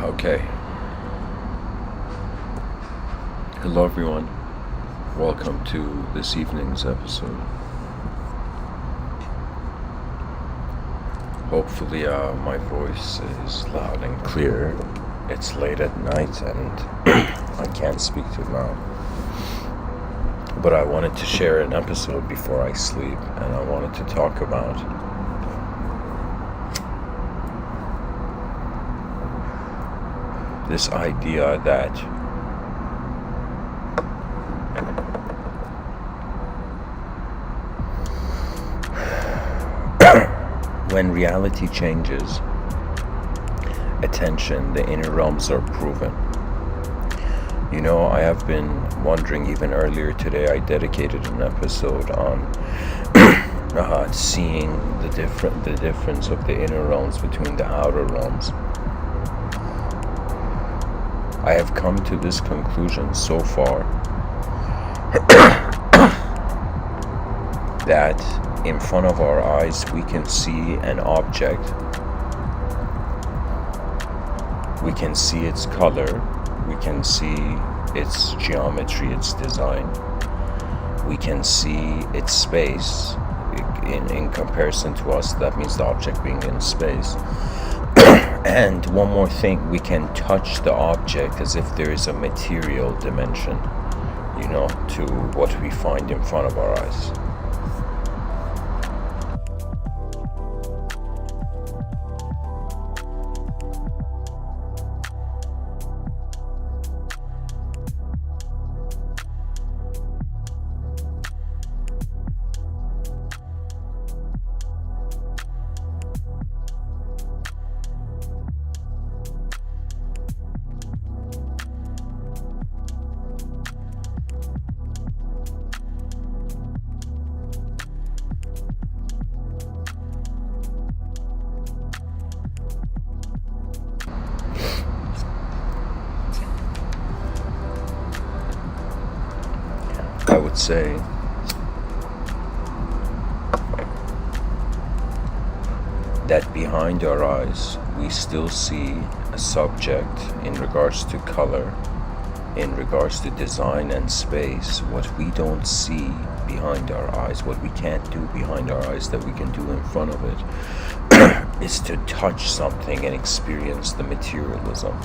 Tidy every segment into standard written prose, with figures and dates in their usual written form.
Okay. Hello everyone. Welcome to this evening's episode. Hopefully my voice is loud and clear. It's late at night and I can't speak too loud. But I wanted to share an episode before I sleep, and I wanted to talk about this idea that when reality changes, attention, the inner realms are proven. You know, I have been wondering, even earlier today I dedicated an episode on seeing the difference of the inner realms between the outer realms. I have come to this conclusion so far that in front of our eyes we can see an object, we can see its color, we can see its geometry, its design, we can see its space. In comparison to us, that means the object being in space. And one more thing, we can touch the object as if there is a material dimension, you know, to what we find in front of our eyes. I would say that behind our eyes we still see a subject in regards to color, in regards to design and space. What we don't see behind our eyes, what we can't do behind our eyes that we can do in front of it, is to touch something and experience the materialism.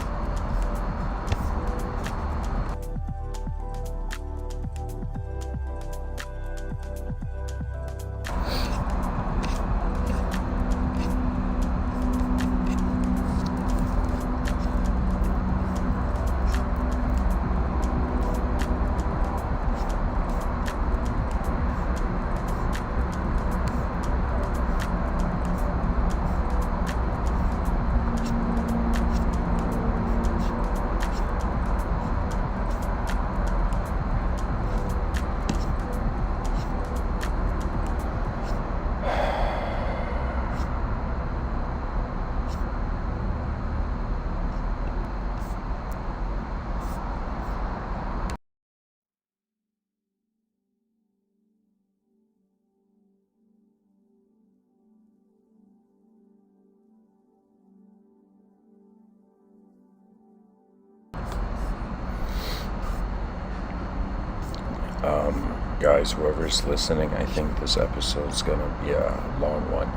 Guys, whoever's listening, I think this episode's gonna be a long one.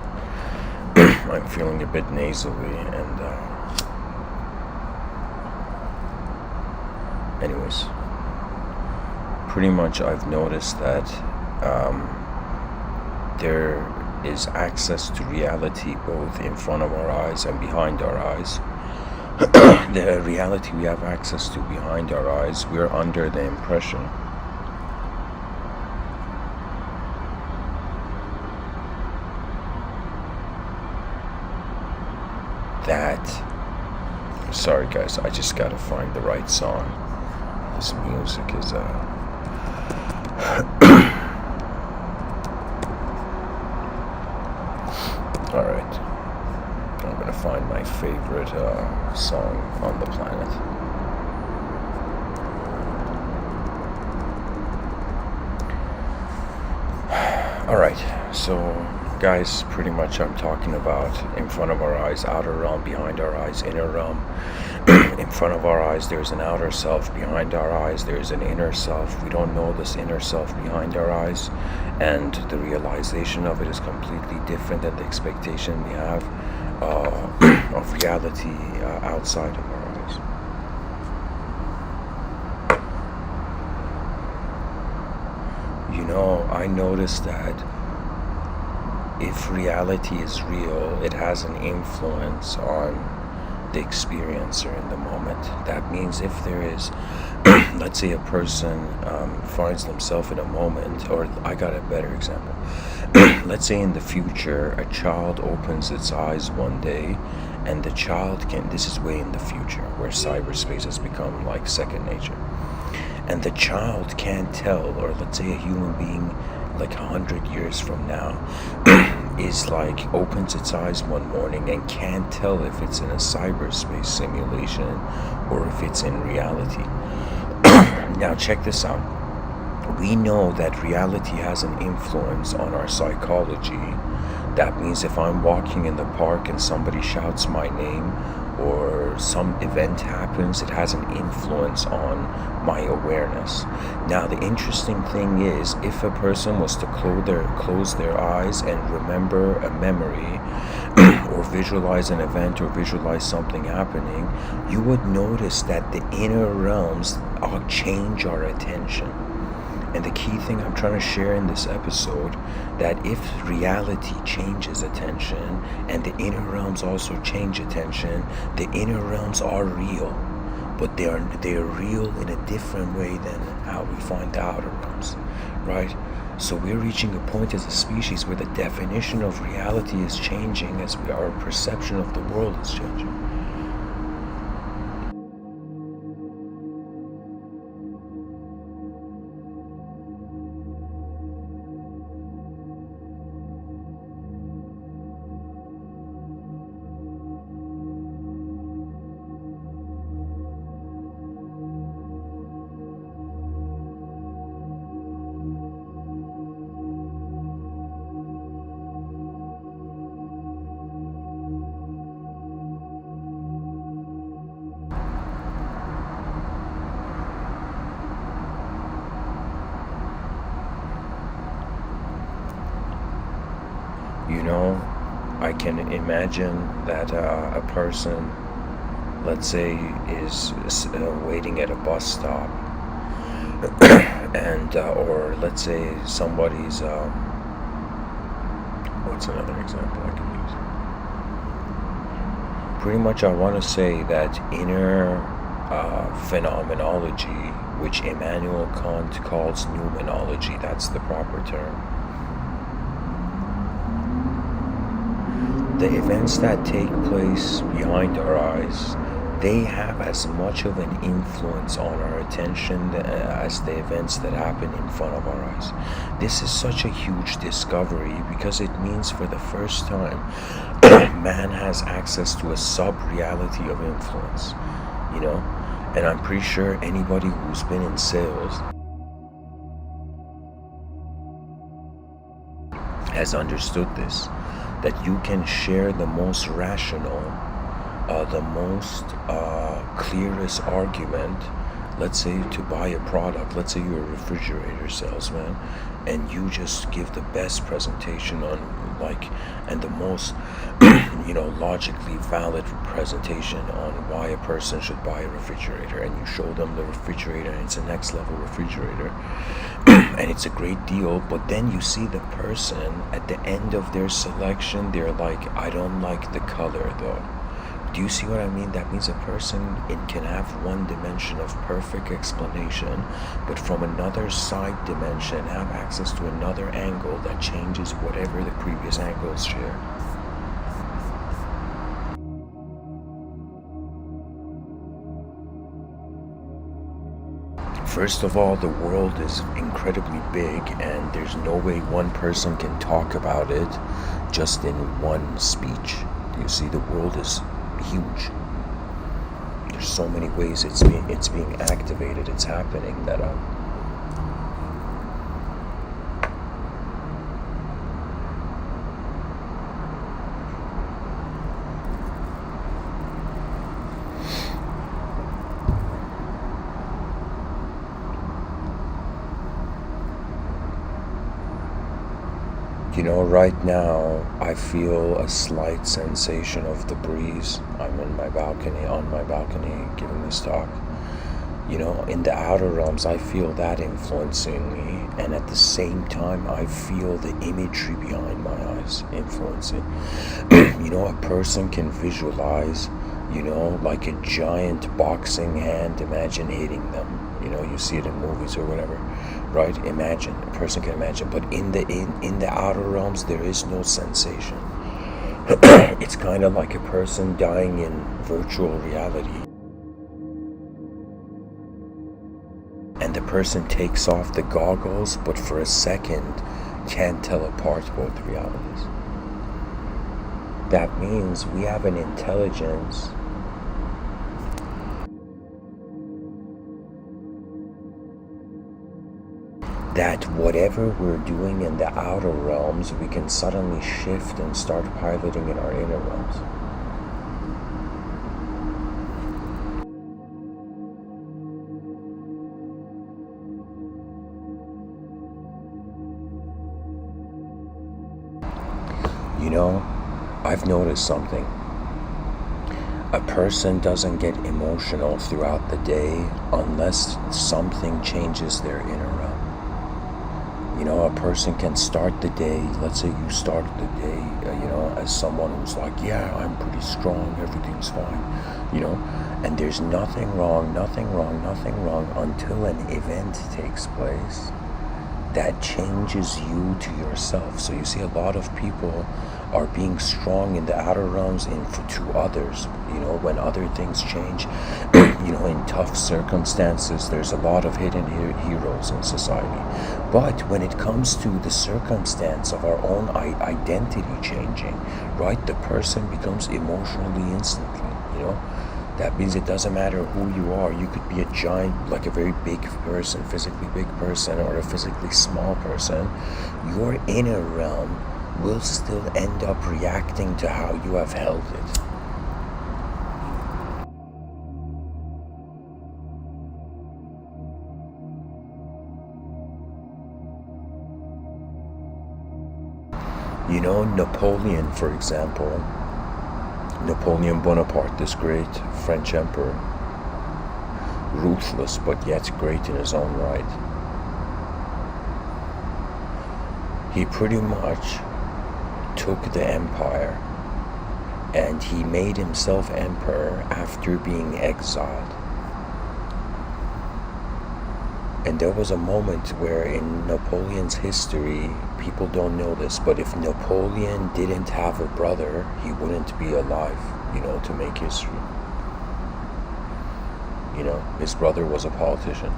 I'm feeling a bit nasally, and anyways, pretty much I've noticed that there is access to reality both in front of our eyes and behind our eyes. The reality we have access to behind our eyes, we're under the impression that, sorry guys, I just gotta find the right song. This music is alright, I'm gonna find my favorite song on the planet. Alright, so guys, pretty much I'm talking about in front of our eyes, outer realm, behind our eyes, inner realm. In front of our eyes, there's an outer self. Behind our eyes, there's an inner self. We don't know this inner self behind our eyes, and the realization of it is completely different than the expectation we have of reality outside of our eyes. You know, I noticed that if reality is real, it has an influence on the experiencer in the moment. That means if there is, let's say a person finds themselves in a moment, or I got a better example. Let's say in the future, a child opens its eyes one day, and the child can, this is way in the future, where cyberspace has become like second nature. And the child can't tell, or let's say a human being like 100 years from now is like opens its eyes one morning and can't tell if it's in a cyberspace simulation or if it's in reality. Now check this out. We know that reality has an influence on our psychology. That means if I'm walking in the park and somebody shouts my name, or some event happens, it has an influence on my awareness. Now the interesting thing is, if a person was to close their eyes and remember a memory or visualize an event or visualize something happening, you would notice that the inner realms change our attention. And the key thing I'm trying to share in this episode, that if reality changes attention and the inner realms also change attention, the inner realms are real, but they are real in a different way than how we find the outer realms, right? So we're reaching a point as a species where the definition of reality is changing as our perception of the world is changing. You know, I can imagine that a person, let's say, is waiting at a bus stop, and or let's say somebody's what's another example I can use? Pretty much I want to say that inner phenomenology, which Immanuel Kant calls noumenology, that's the proper term. The events that take place behind our eyes, they have as much of an influence on our attention as the events that happen in front of our eyes. This is such a huge discovery because it means for the first time man has access to a sub-reality of influence, you know? And I'm pretty sure anybody who's been in sales has understood this, that you can share the most rational, the most clearest argument, let's say to buy a product, let's say you're a refrigerator salesman, and you just give the best presentation on and the most logically valid presentation on why a person should buy a refrigerator, and you show them the refrigerator and it's a next level refrigerator and it's a great deal, but then you see the person at the end of their selection, they're like, I don't like the color though. Do you see what I mean? That means a person can have one dimension of perfect explanation, but from another side dimension have access to another angle that changes whatever the previous angles share. First of all, the world is incredibly big, and there's no way one person can talk about it just in one speech. Do you see? The world is huge. There's so many ways it's being activated, it's happening that Right now I feel a slight sensation of the breeze. I'm on my balcony, giving this talk. In the outer realms, I feel that influencing me, and at the same time, I feel the imagery behind my eyes influencing. A person can visualize, like a giant boxing hand. Imagine hitting them. You see it in movies or whatever, right? Imagine, a person can imagine, but in the outer realms, there is no sensation. It's kind of like a person dying in virtual reality. And the person takes off the goggles, but for a second can't tell apart both realities. That means we have an intelligence that whatever we're doing in the outer realms, we can suddenly shift and start piloting in our inner realms. I've noticed something. A person doesn't get emotional throughout the day unless something changes their inner realm. A person can start the day, let's say you start the day, as someone who's like, yeah, I'm pretty strong, everything's fine, and there's nothing wrong until an event takes place that changes you to yourself. So you see, a lot of people are being strong in the outer realms to others. When other things change, in tough circumstances, there's a lot of hidden heroes in society. But when it comes to the circumstance of our own identity changing, right, the person becomes emotionally instantly. That means it doesn't matter who you are. You could be a giant, like a very big person, physically big person, or a physically small person. Your inner realm will still end up reacting to how you have held it. Napoleon, for example, Napoleon Bonaparte, this great French emperor, ruthless but yet great in his own right. He pretty much took the empire and he made himself emperor after being exiled. And there was a moment where in Napoleon's history, people don't know this, but if Napoleon didn't have a brother, he wouldn't be alive, to make history. His brother was a politician.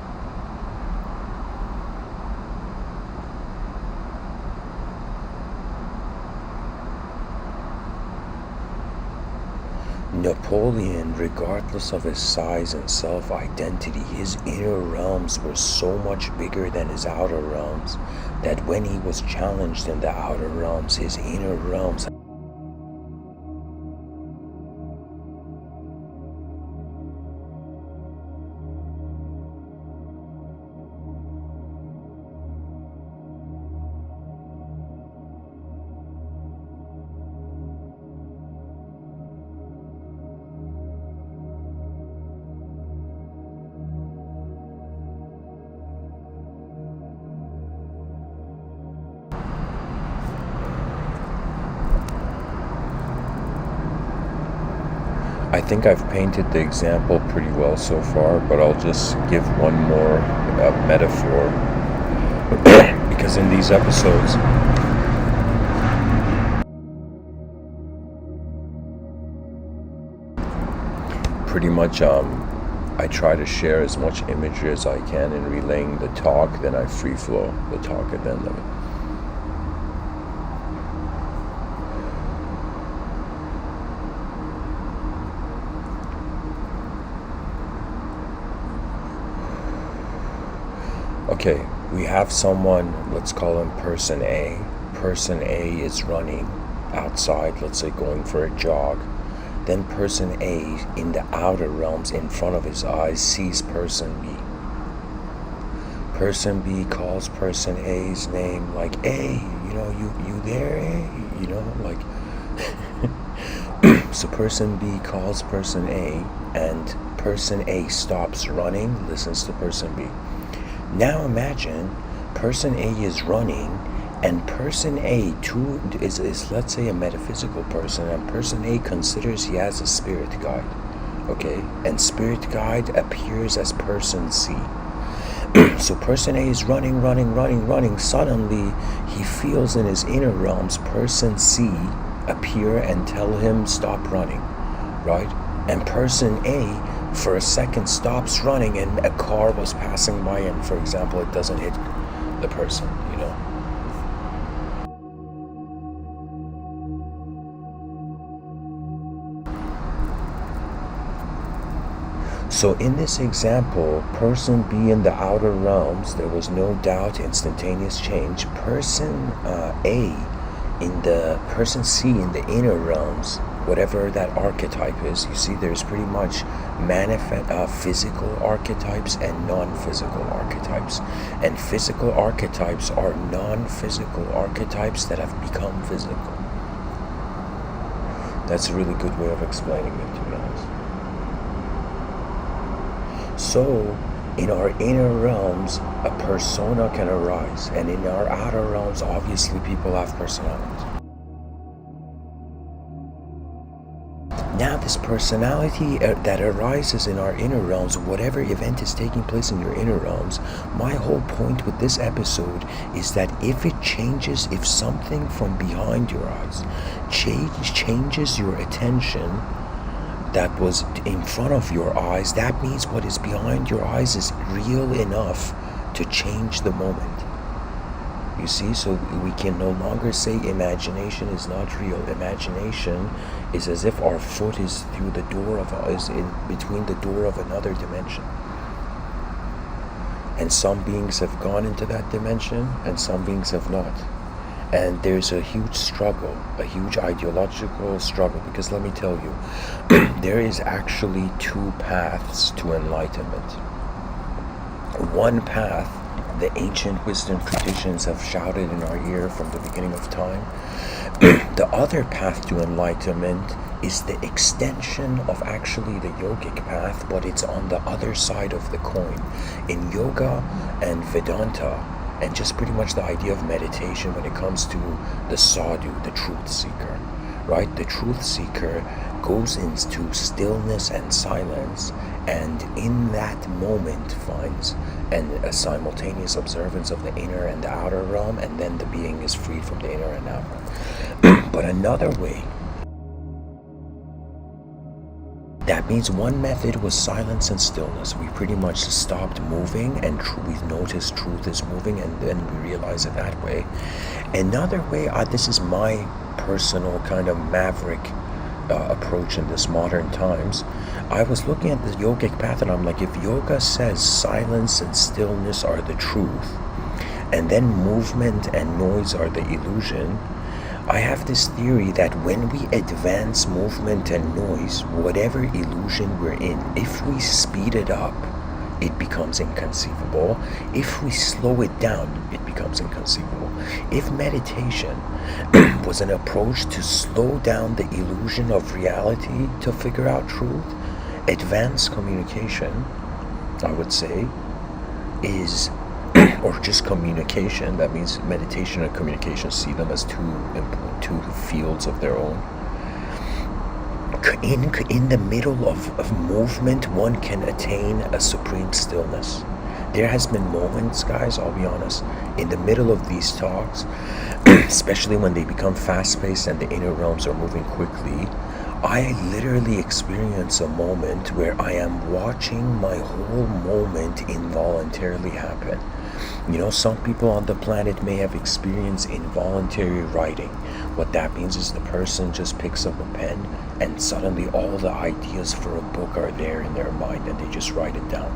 Napoleon, regardless of his size and self-identity, his inner realms were so much bigger than his outer realms that when he was challenged in the outer realms, his inner realms I think I've painted the example pretty well so far, but I'll just give one more metaphor. Because in these episodes, pretty much I try to share as much imagery as I can in relaying the talk, then I free flow the talk at the end of it. Okay, we have someone, let's call him person A. Person A is running outside, let's say going for a jog. Then person A, in the outer realms in front of his eyes, sees person B. Person B calls person A's name like, hey, you there, eh? Like, so person B calls person A, and person A stops running, listens to person B. Now imagine person A is running, and person A is let's say a metaphysical person, and person A considers he has a spirit guide, okay? And spirit guide appears as person C. So person A is running. Suddenly, he feels in his inner realms person C appear and tell him stop running, right? And person A, for a second, stops running, and a car was passing by, and for example, it doesn't hit the person, So in this example, person B in the outer realms, there was no doubt, instantaneous change. Person A in the person C in the inner realms, whatever that archetype is, you see there's pretty much physical archetypes and non-physical archetypes. And physical archetypes are non-physical archetypes that have become physical. That's a really good way of explaining it, to be honest. So, in our inner realms, a persona can arise, and in our outer realms, obviously, people have personalities. Now, this personality that arises in our inner realms, whatever event is taking place in your inner realms, my whole point with this episode is that if it changes, if something from behind your eyes changes your attention, that was in front of your eyes, that means what is behind your eyes is real enough to change the moment. You see, so we can no longer say imagination is not real. Imagination is as if our foot is through the door is in between the door of another dimension. And some beings have gone into that dimension, and some beings have not. And there's a huge struggle, a huge ideological struggle, because let me tell you, there is actually two paths to enlightenment. One path, the ancient wisdom traditions have shouted in our ear from the beginning of time. The other path to enlightenment is the extension of actually the yogic path, but it's on the other side of the coin. In yoga and Vedanta, and just pretty much the idea of meditation when it comes to the sadhu, the truth seeker, right? The truth seeker goes into stillness and silence, and in that moment finds a simultaneous observance of the inner and the outer realm, and then the being is freed from the inner and outer. But another way, that means one method was silence and stillness. We pretty much stopped moving, and we've noticed truth is moving, and then we realize it that way. Another way, this is my personal kind of maverick approach in this modern times. I was looking at the yogic path, and I'm like, if yoga says silence and stillness are the truth, and then movement and noise are the illusion, I have this theory that when we advance movement and noise, whatever illusion we're in, if we speed it up, it becomes inconceivable. If we slow it down, it becomes inconceivable. If meditation was an approach to slow down the illusion of reality to figure out truth, advanced communication, I would say, is or just communication. That means meditation and communication, see them as two fields of their own. In the middle of movement, one can attain a supreme stillness. There has been moments, guys, I'll be honest, in the middle of these talks, especially when they become fast-paced and the inner realms are moving quickly, I literally experience a moment where I am watching my whole moment involuntarily happen. Some people on the planet may have experienced involuntary writing. What that means is the person just picks up a pen, and suddenly all the ideas for a book are there in their mind, and they just write it down.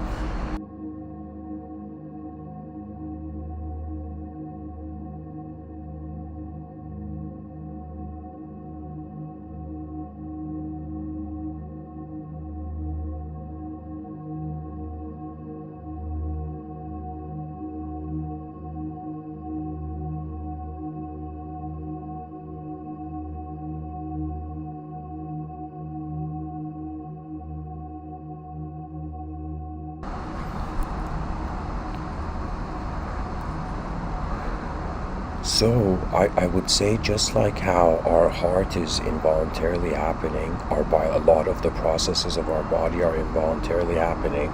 So I would say, just like how our heart is involuntarily happening, a lot of the processes of our body are involuntarily happening.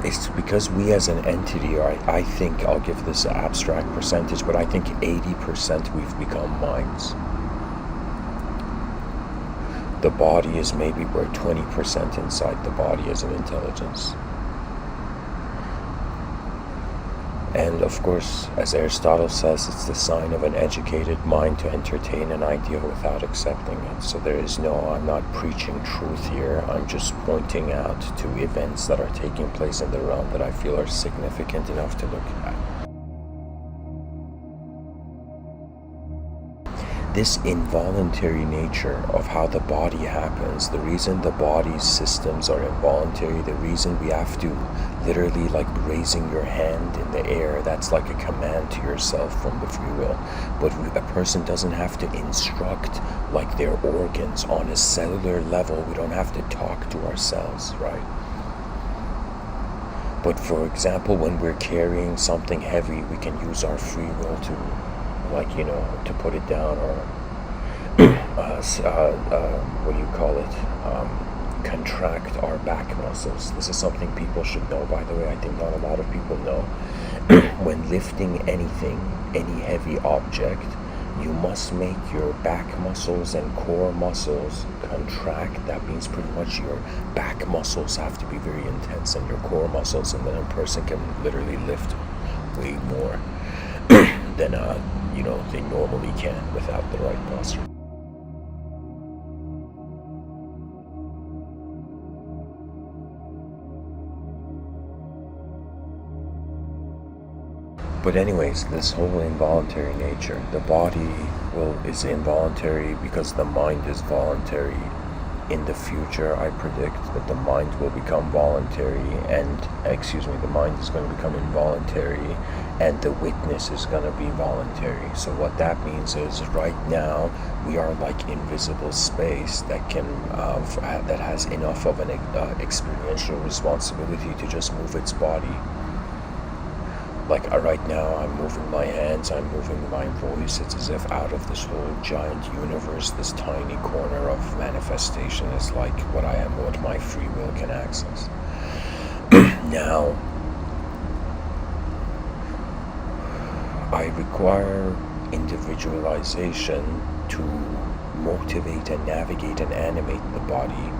It's because we as an entity, or I think, I'll give this an abstract percentage, but I think 80% we've become minds. The body is maybe we're 20% inside the body as an intelligence. And of course, as Aristotle says, it's the sign of an educated mind to entertain an idea without accepting it. So I'm not preaching truth here. I'm just pointing out to events that are taking place in the realm that I feel are significant enough to look at. This involuntary nature of how the body happens, the reason the body's systems are involuntary, the reason we have to literally, like raising your hand in the air, that's like a command to yourself from the free will. But a person doesn't have to instruct like their organs on a cellular level. We don't have to talk to ourselves, right? But for example, when we're carrying something heavy, we can use our free will to, like, to put it down, or what do you call it? Contract our back muscles. This is something people should know, by the way. I think not a lot of people know. When lifting anything, any heavy object, you must make your back muscles and core muscles contract. That means pretty much your back muscles have to be very intense, and your core muscles, and then a person can literally lift way more than they normally can without the right posture. But anyways, this whole involuntary nature, the body is involuntary because the mind is voluntary. In the future, I predict that the mind will become voluntary, the mind is going to become involuntary, and the witness is going to be voluntary. So what that means is, right now, we are like invisible space that has enough of an experiential responsibility to just move its body. Like right now, I'm moving my hands, I'm moving my voice. It's as if out of this whole giant universe, this tiny corner of manifestation is like what I am, what my free will can access. Now, I require individualization to motivate and navigate and animate the body.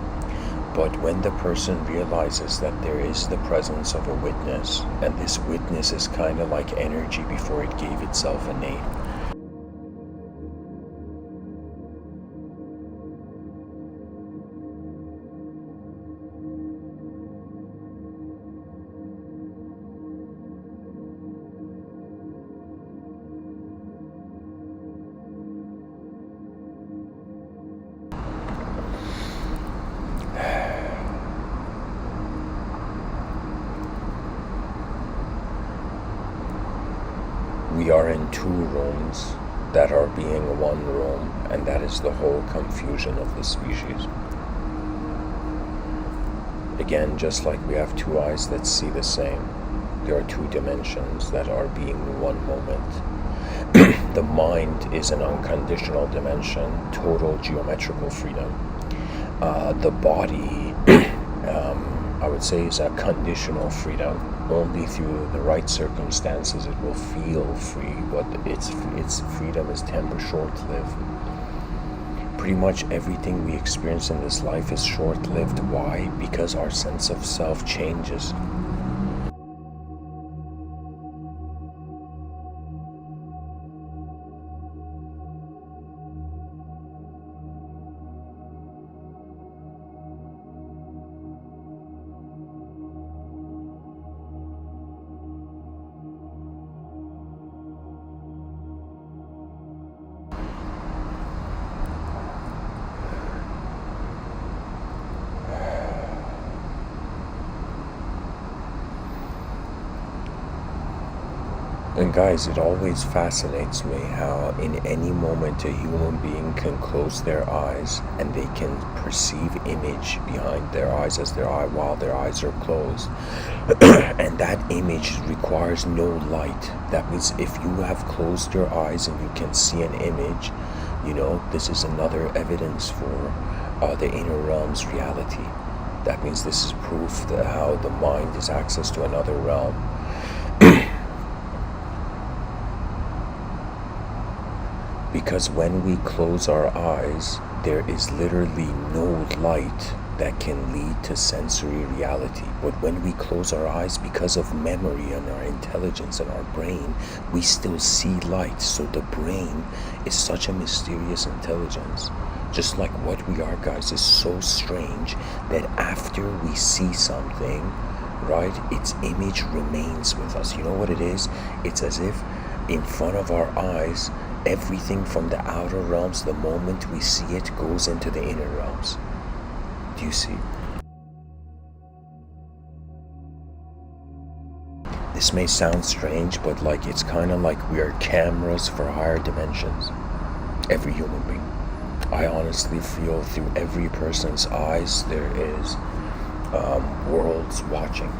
But when the person realizes that there is the presence of a witness, and this witness is kind of like energy before it gave itself a name. We are in two rooms that are being one room, and that is the whole confusion of the species. Again, just like we have two eyes that see the same, there are two dimensions that are being one moment. The mind is an unconditional dimension, total geometrical freedom. The body, I would say, is a conditional freedom. Only through the right circumstances it will feel free, but its freedom is short-lived. Pretty much everything we experience in this life is short-lived. Why? Because our sense of self changes. And guys, it always fascinates me how in any moment a human being can close their eyes and they can perceive image behind their eyes as their eye while their eyes are closed. And that image requires no light. That means if you have closed your eyes and you can see an image, this is another evidence for the inner realm's reality. That means this is proof that how the mind is access to another realm. Because when we close our eyes, there is literally no light that can lead to sensory reality. But when we close our eyes, because of memory and our intelligence and our brain, we still see light. So the brain is such a mysterious intelligence. Just like what we are, guys, is so strange that after we see something, right, its image remains with us. You know what it is? It's as if in front of our eyes, everything from the outer realms, the moment we see it, goes into the inner realms. Do you see? This may sound strange, but it's kind of like we are cameras for higher dimensions. Every human being. I honestly feel through every person's eyes there is worlds watching.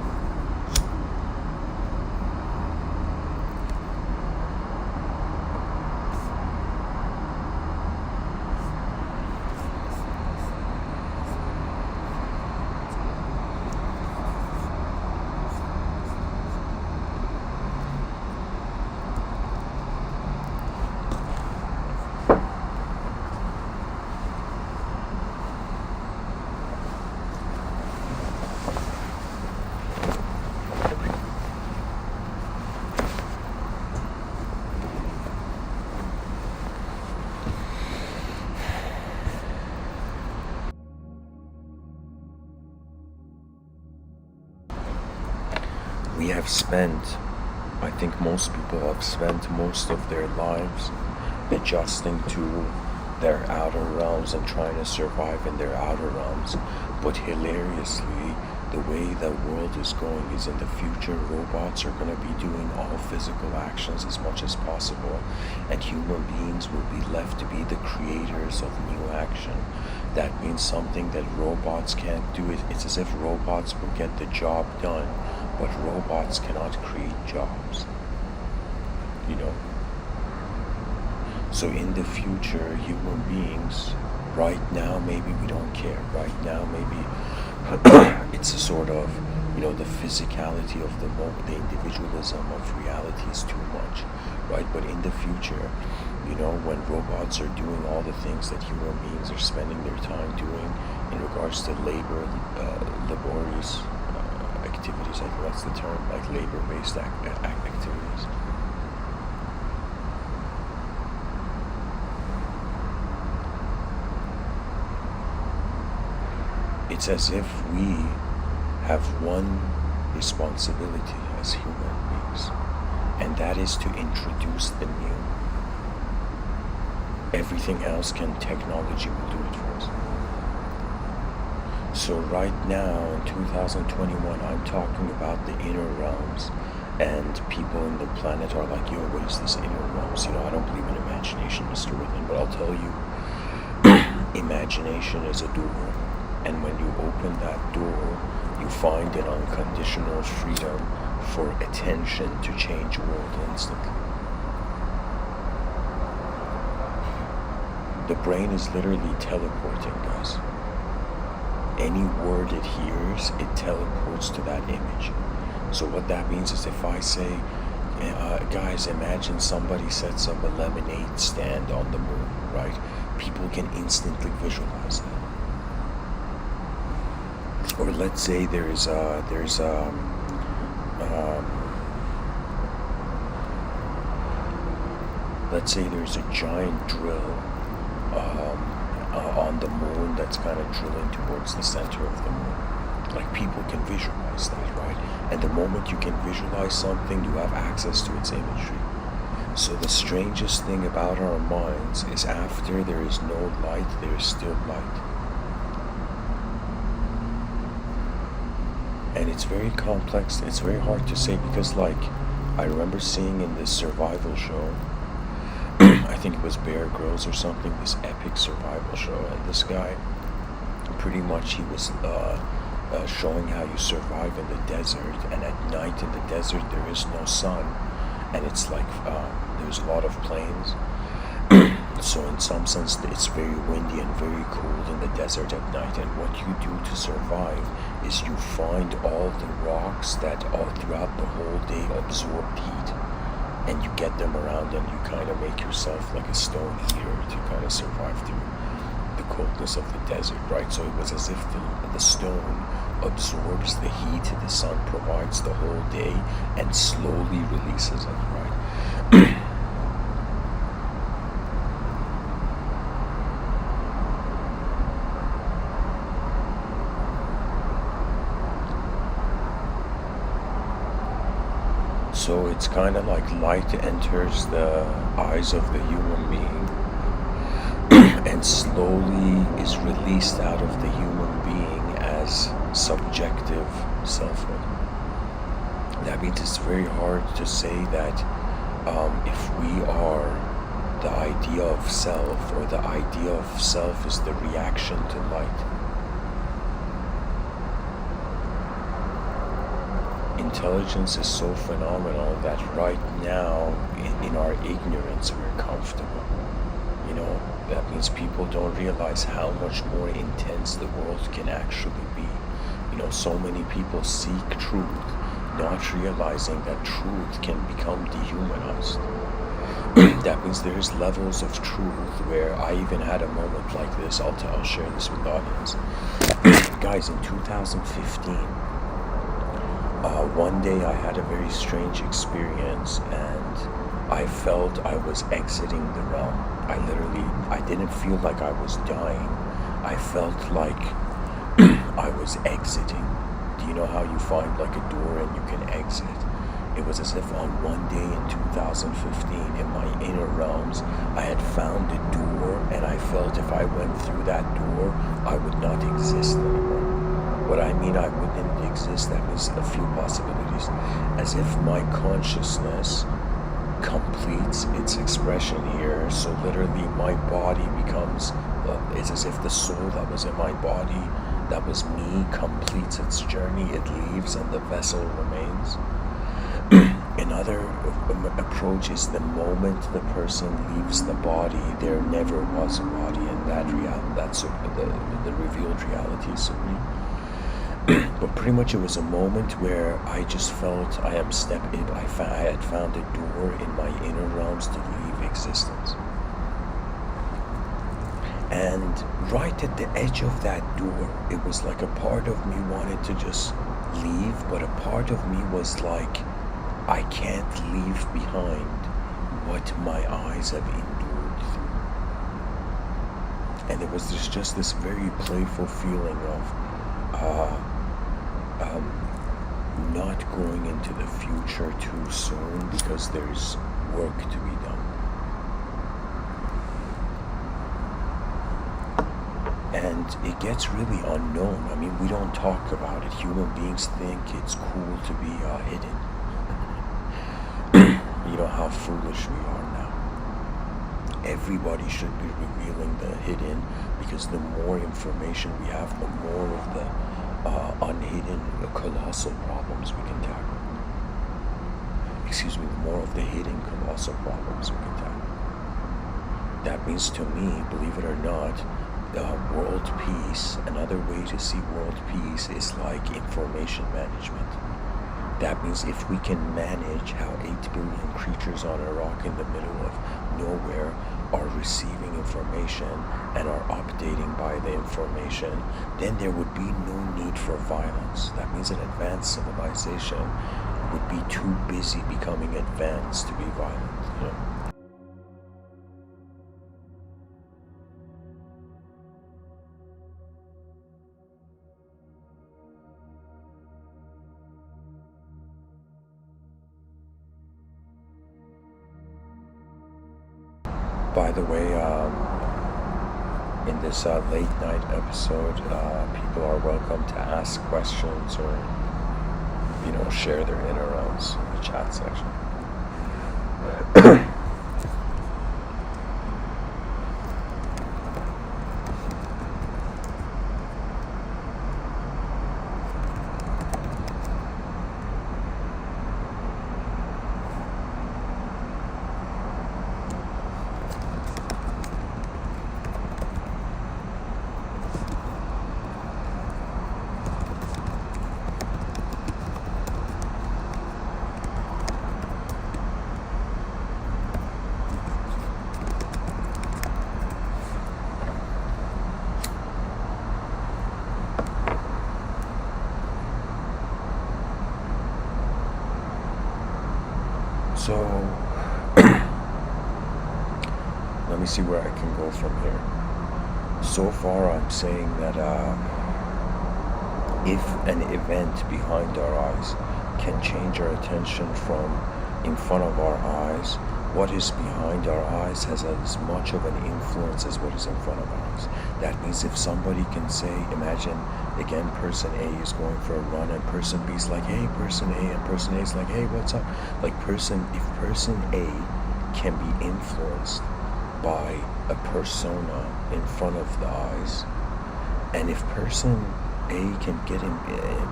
We have spent, I think most people have spent most of their lives adjusting to their outer realms and trying to survive in their outer realms. But hilariously, the way the world is going is in the future, robots are going to be doing all physical actions as much as possible, and human beings will be left to be the creators of new action. That means something that robots can't do. It's as if robots will get the job done, but robots cannot create jobs. So in the future, human beings, right now maybe we don't care. Right now maybe it's a sort of, the physicality of the moment, the individualism of reality is too much, right? But in the future, when robots are doing all the things that human beings are spending their time doing in regards to laborious activities, I think that's the term, like labor-based activities. It's as if we have one responsibility as human beings, and that is to introduce the new. Everything else technology will do it for us. So right now in 2021, I'm talking about the inner realms, and people in the planet are like, yo, what is this inner realms? I don't believe in imagination, Mr. Within, but I'll tell you, imagination is a door. And when you open that door, you find an unconditional freedom for attention to change the world instantly. The brain is literally teleporting, guys. Any word it hears, it teleports to that image. So what that means is if I say, guys, imagine somebody sets up a lemonade stand on the moon, right? People can instantly visualize that. Or let's say let's say there's a giant drill on the moon that's kind of drilling towards the center of the moon. Like, people can visualize that, right? And the moment you can visualize something, you have access to its imagery. So the strangest thing about our minds is after there is no light, there is still light. And it's very complex. It's very hard to say because, I remember seeing in this survival show, I think it was Bear Grylls or something, this epic survival show, and this guy, pretty much he was showing how you survive in the desert, and at night in the desert there is no sun, and it's like there's a lot of plains. So in some sense it's very windy and very cold in the desert at night, and what you do to survive is you find all the rocks that all throughout the whole day absorbed heat, and you get them around and you kind of make yourself like a stone eater to kind of survive through the coldness of the desert, right? So it was as if the stone absorbs the heat the sun provides the whole day and slowly releases it, right? So it's kind of like light enters the eyes of the human being and slowly is released out of the human being as subjective selfhood. That means it's very hard to say that if we are the idea of self, or the idea of self is the reaction to light. Intelligence is so phenomenal that right now, in our ignorance, we're comfortable. You know, that means people don't realize how much more intense the world can actually be. You know, so many people seek truth, not realizing that truth can become dehumanized. That means there's levels of truth where I even had a moment like this. I'll share this with the audience. Guys, in 2015, one day I had a very strange experience, and I felt I was exiting the realm. I didn't feel like I was dying. I felt like I was exiting. Do you know how you find like a door and you can exit? It was as if on one day in 2015, in my inner realms, I had found a door, and I felt if I went through that door, I would not exist anymore. What I mean I wouldn't exist, that means a few possibilities. As if my consciousness completes its expression here, so literally my body becomes, it's as if the soul that was in my body, that was me, completes its journey, it leaves and the vessel remains. Another approach is the moment the person leaves the body, there never was a body, and that's the revealed reality is supreme. But pretty much it was a moment where I just felt I had found a door in my inner realms to leave existence. And right at the edge of that door, it was like a part of me wanted to just leave, but a part of me was like, I can't leave behind what my eyes have endured through. And it was just this very playful feeling of not going into the future too soon, because there's work to be done. And it gets really unknown. I mean, we don't talk about it. Human beings think it's cool to be hidden. You know how foolish we are now. Everybody should be revealing the hidden, because the more information we have, the more of the unhidden colossal problems we can tackle. The more of the hidden colossal problems we can tackle. That means to me, believe it or not, world peace, another way to see world peace is like information management. That means if we can manage how 8 billion creatures on a rock in the middle of nowhere are receiving information and are updating by the information, then there would be no need for violence. That means an advanced civilization would be too busy becoming advanced to be violent, you know? By the way, in this late night episode, people are welcome to ask questions or, share their inner realms in the chat section. So, let me see where I can go from here. So far, I'm saying that if an event behind our eyes can change our attention from in front of our eyes, what is behind our eyes has as much of an influence as what is in front of our eyes. That means if somebody can say, imagine again, person A is going for a run and person B is like, hey, person A, and person A is like, hey, what's up? Like if person A can be influenced by a persona in front of the eyes, and if person A can get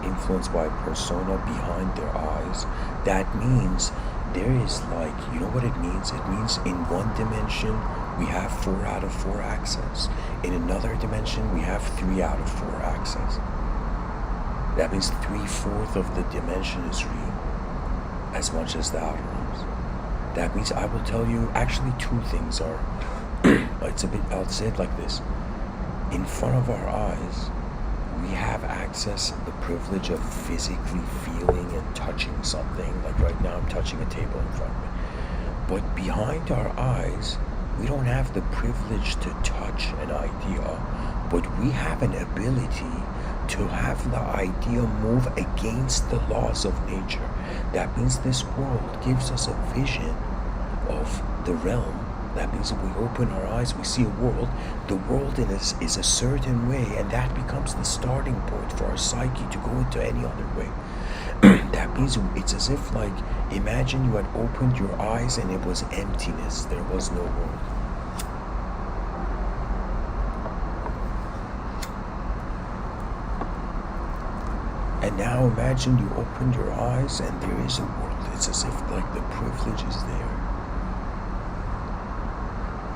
influenced by a persona behind their eyes, that means there is like, you know what it means? It means in one dimension we have 4 out of 4 access. In another dimension we have 3 out of 4 access. That means 3/4 of the dimension is real, as much as the outer ones. That means I will tell you, actually 2 things are, I'll say it like this. In front of our eyes, we have access, the privilege of physically feeling and touching something. Like right now I'm touching a table in front of me. But behind our eyes, we don't have the privilege to touch an idea, but we have an ability to have the idea move against the laws of nature. That means this world gives us a vision of the realm. That means if we open our eyes, we see a world. The world in us is a certain way, and that becomes the starting point for our psyche to go into any other way. That means it's as if, like, imagine you had opened your eyes and it was emptiness. There was no world. And now imagine you opened your eyes and there is a world. It's as if, like, the privilege is there.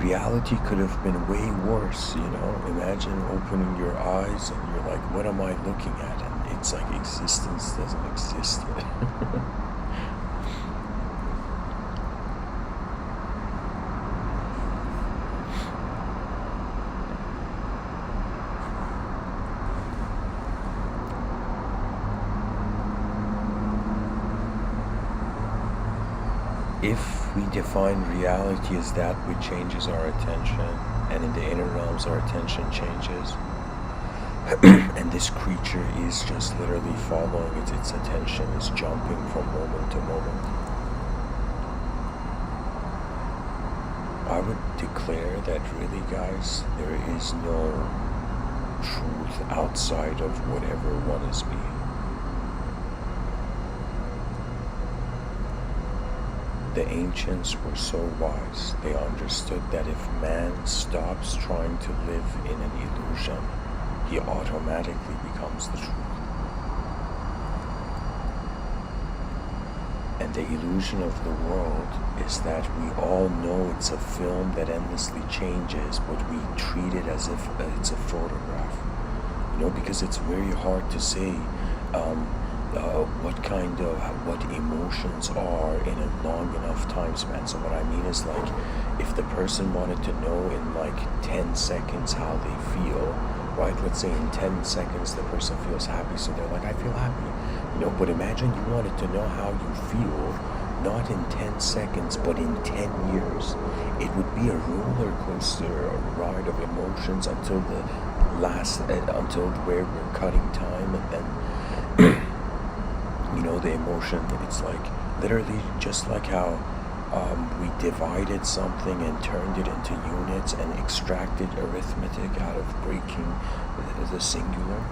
Reality could have been way worse, you know. Imagine opening your eyes and you're like, what am I looking at? And it's like existence doesn't exist yet. If we define reality as that which changes our attention, and in the inner realms our attention changes, and this creature is just literally following its attention, is jumping from moment to moment, I would declare that really, guys, there is no truth outside of whatever one is being. The ancients were so wise, they understood that if man stops trying to live in an illusion, he automatically becomes the truth. And the illusion of the world is that we all know it's a film that endlessly changes, but we treat it as if it's a photograph. You know, because it's very hard to say what emotions are in a long enough time span. So what I mean is, like, if the person wanted to know in like 10 seconds how they feel, right? Let's say in 10 seconds the person feels happy, so they're like, I feel happy. You know, but imagine you wanted to know how you feel, not in 10 seconds, but in 10 years. It would be a roller coaster, a ride of emotions until the last, until where we're cutting time, and then you know, the emotion, it's like literally just like how we divided something and turned it into units and extracted arithmetic out of breaking the singular.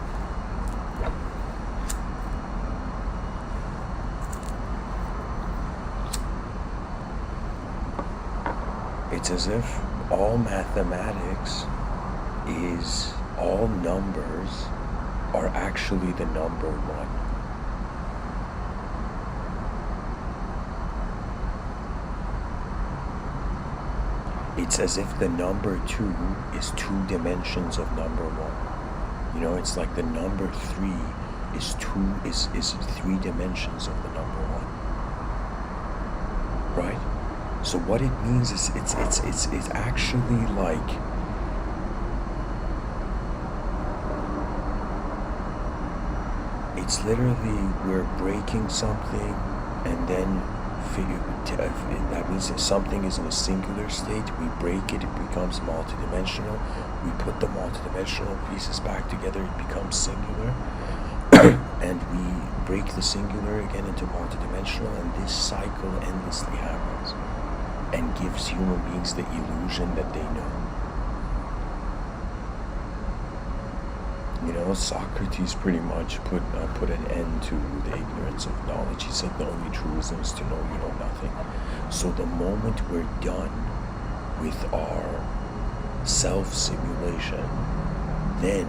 It's as if all mathematics is, all numbers are actually the number one. It's as if the number 2 is 2 dimensions of number 1. You know, it's like the number 3 is 3 dimensions of the number 1. Right? So what it means is it's actually like it's literally we're breaking something, and then that means that something is in a singular state. We break it, it becomes multidimensional. We put the multidimensional pieces back together, it becomes singular. And we break the singular again into multidimensional, and this cycle endlessly happens and gives human beings the illusion that they know. You know, Socrates pretty much put an end to the ignorance of knowledge. He said the only truism is to know you know nothing. So the moment we're done with our self-simulation, then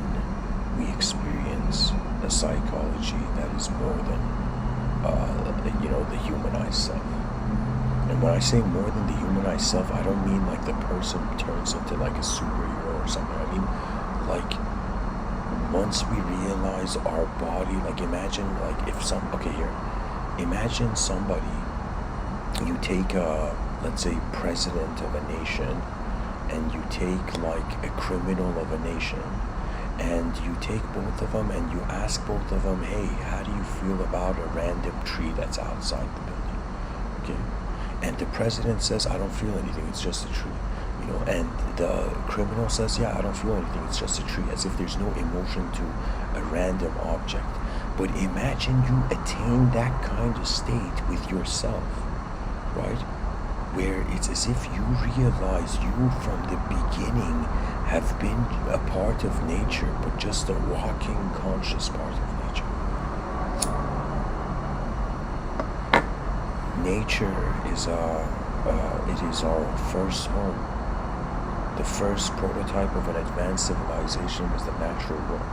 we experience a psychology that is more than, the humanized self. And when I say more than the humanized self, I don't mean like the person turns into like a superhero or something. I mean, like, once we realize our body, like imagine like imagine somebody, you take let's say president of a nation, and you take like a criminal of a nation, and you take both of them and you ask both of them, hey, how do you feel about a random tree that's outside the building? Okay, and the president says, I don't feel anything, it's just a tree. And the criminal says, yeah, I don't feel anything, it's just a tree, as if there's no emotion to a random object. But imagine you attain that kind of state with yourself, right? Where it's as if you realize you from the beginning have been a part of nature, but just a walking conscious part of nature. Nature is it is our first home. The first prototype of an advanced civilization was the natural world.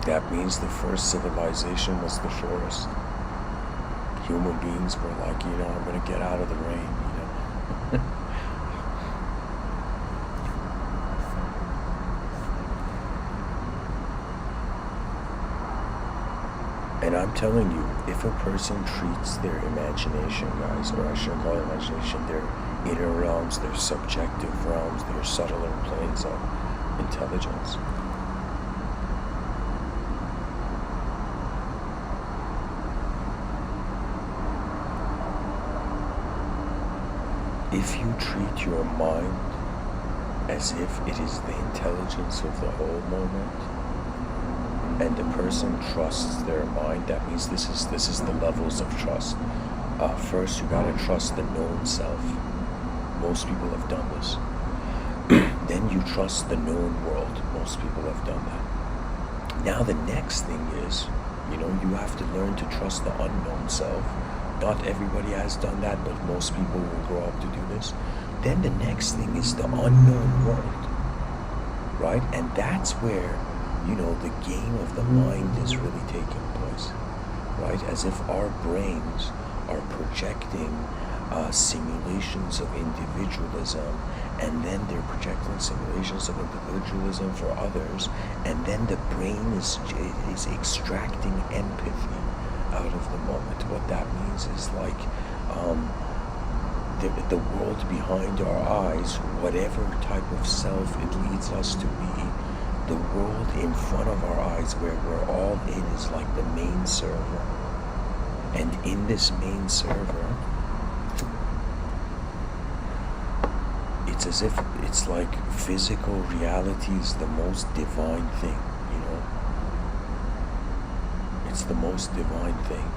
That means the first civilization was the forest. Human beings were like, I'm going to get out of the rain, And I'm telling you, if a person treats their imagination, guys, or I shouldn't call it imagination, their inner realms, their subjective realms, their subtler planes of intelligence, if you treat your mind as if it is the intelligence of the whole moment, and the person trusts their mind, that means this is the levels of trust. First, you gotta trust the known self. Most people have done this. Then you trust the known world. Most people have done that. Now the next thing is, you have to learn to trust the unknown self. Not everybody has done that, but most people will grow up to do this. Then the next thing is the unknown world, right? And that's where, the game of the mind is really taking place, right? As if our brains are projecting simulations of individualism, and then they're projecting simulations of individualism for others, and then the brain is extracting empathy out of the moment. What that means is like the world behind our eyes, whatever type of self it leads us to be, the world in front of our eyes where we're all in is like the main server. And in this main server, it's as if it's like physical reality is the most divine thing, It's the most divine thing.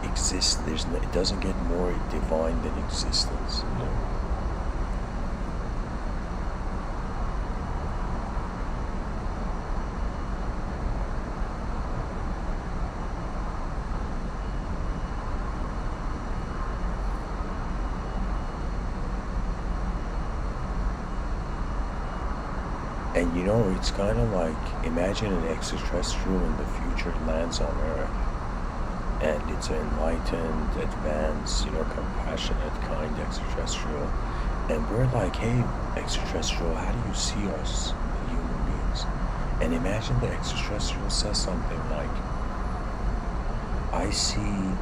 It doesn't get more divine than existence, And it's kind of like, imagine an extraterrestrial in the future lands on Earth, and it's an enlightened, advanced, compassionate, kind extraterrestrial. And we're like, hey, extraterrestrial, how do you see us, human beings? And imagine the extraterrestrial says something like, I see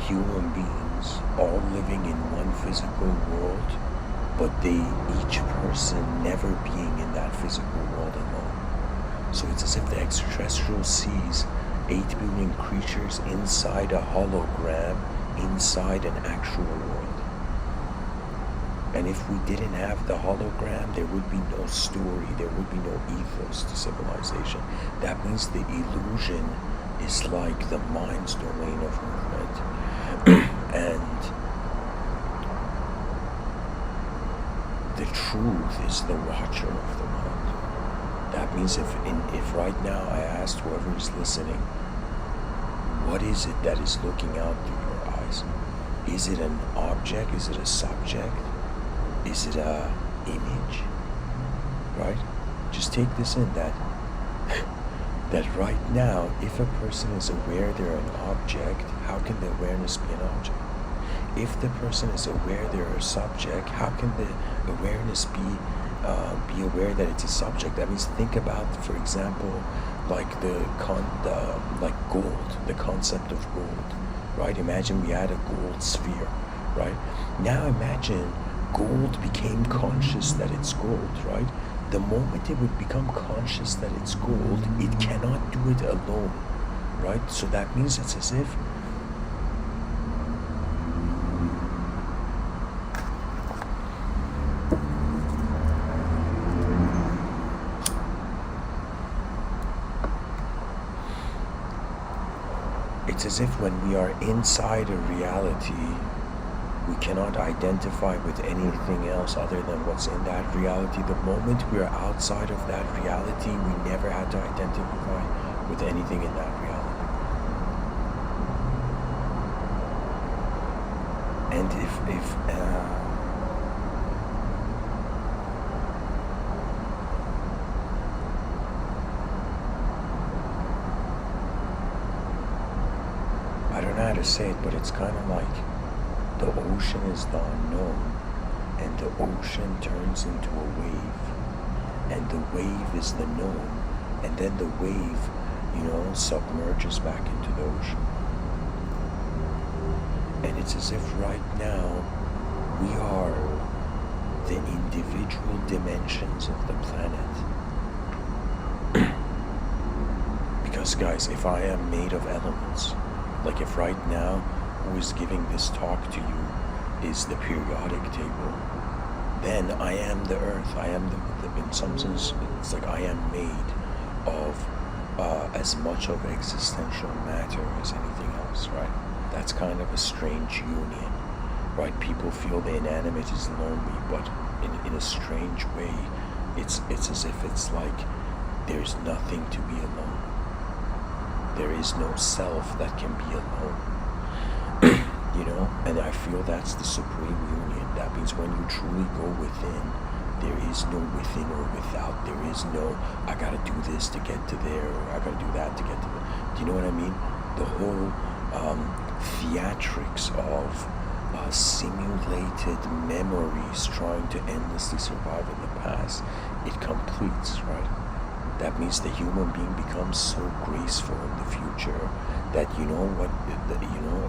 human beings all living in one physical world, but each person never being in that physical world alone. So it's as if the extraterrestrial sees 8 billion creatures inside a hologram, inside an actual world. And if we didn't have the hologram, there would be no story, there would be no ethos to civilization. That means the illusion is like the mind's domain of movement. And the truth is the watcher of the mind. That means if right now I asked whoever is listening, what is it that is looking out through your eyes? Is it an object? Is it a subject? Is it a image? Right? Just take this in, that right now, if a person is aware they're an object, how can the awareness be an object? If the person is aware they're a subject, how can the awareness be aware that it's a subject? That means think about, for example, like like gold, the concept of gold, right? Imagine we had a gold sphere, right? Now imagine gold became conscious that it's gold, right? The moment it would become conscious that it's gold, it cannot do it alone, right? So that means it's as if when we are inside a reality, we cannot identify with anything else other than what's in that reality. The moment we are outside of that reality, we never had to identify with anything in that reality. And if I don't know how to say it, but it's kind of like the ocean is the unknown, and the ocean turns into a wave, and the wave is the known, and then the wave, submerges back into the ocean. And it's as if right now we are the individual dimensions of the planet. Because guys, if I am made of elements, like if right now who is giving this talk to you is the periodic table, then I am the earth. I am in some sense, it's like I am made of as much of existential matter as anything else, right? That's kind of a strange union, right? People feel the inanimate is lonely, but in a strange way, it's as if it's like there's nothing to be alone. There is no self that can be alone. And I feel that's the supreme union. That means when you truly go within, there is no within or without. There is no, I gotta do this to get to there, or I gotta do that to get to there. Do you know what I mean? The whole theatrics of simulated memories trying to endlessly survive in the past, it completes, right? That means the human being becomes so graceful in the future that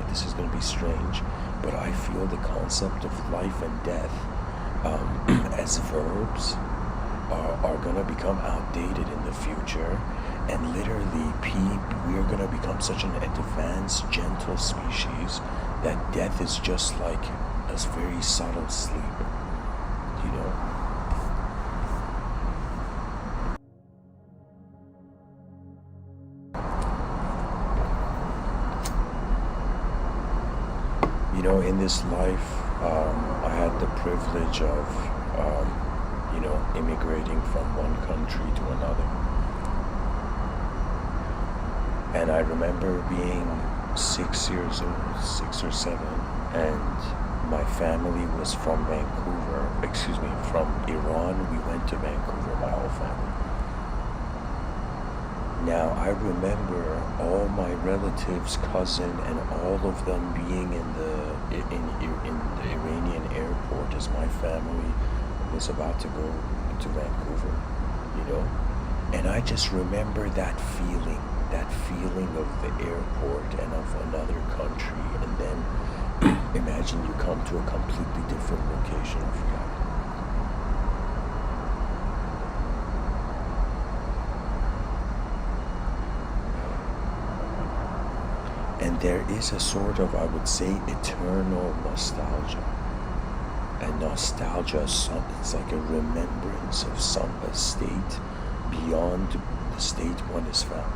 this is going to be strange, but I feel the concept of life and death as verbs are going to become outdated in the future, and literally we are going to become such an advanced, gentle species that death is just like a very subtle sleep, In this life, I had the privilege of, immigrating from one country to another. And I remember being 6 years old, 6 or 7, and my family was from Vancouver, from Iran, we went to Vancouver, my whole family. Now, I remember all my relatives, cousin, and all of them being in the Iranian airport as my family was about to go to Vancouver, And I just remember that feeling of the airport and of another country, and then imagine you come to a completely different location of reality. And there is a sort of, I would say, eternal nostalgia. And nostalgia, it's like a remembrance of a state beyond the state one is found.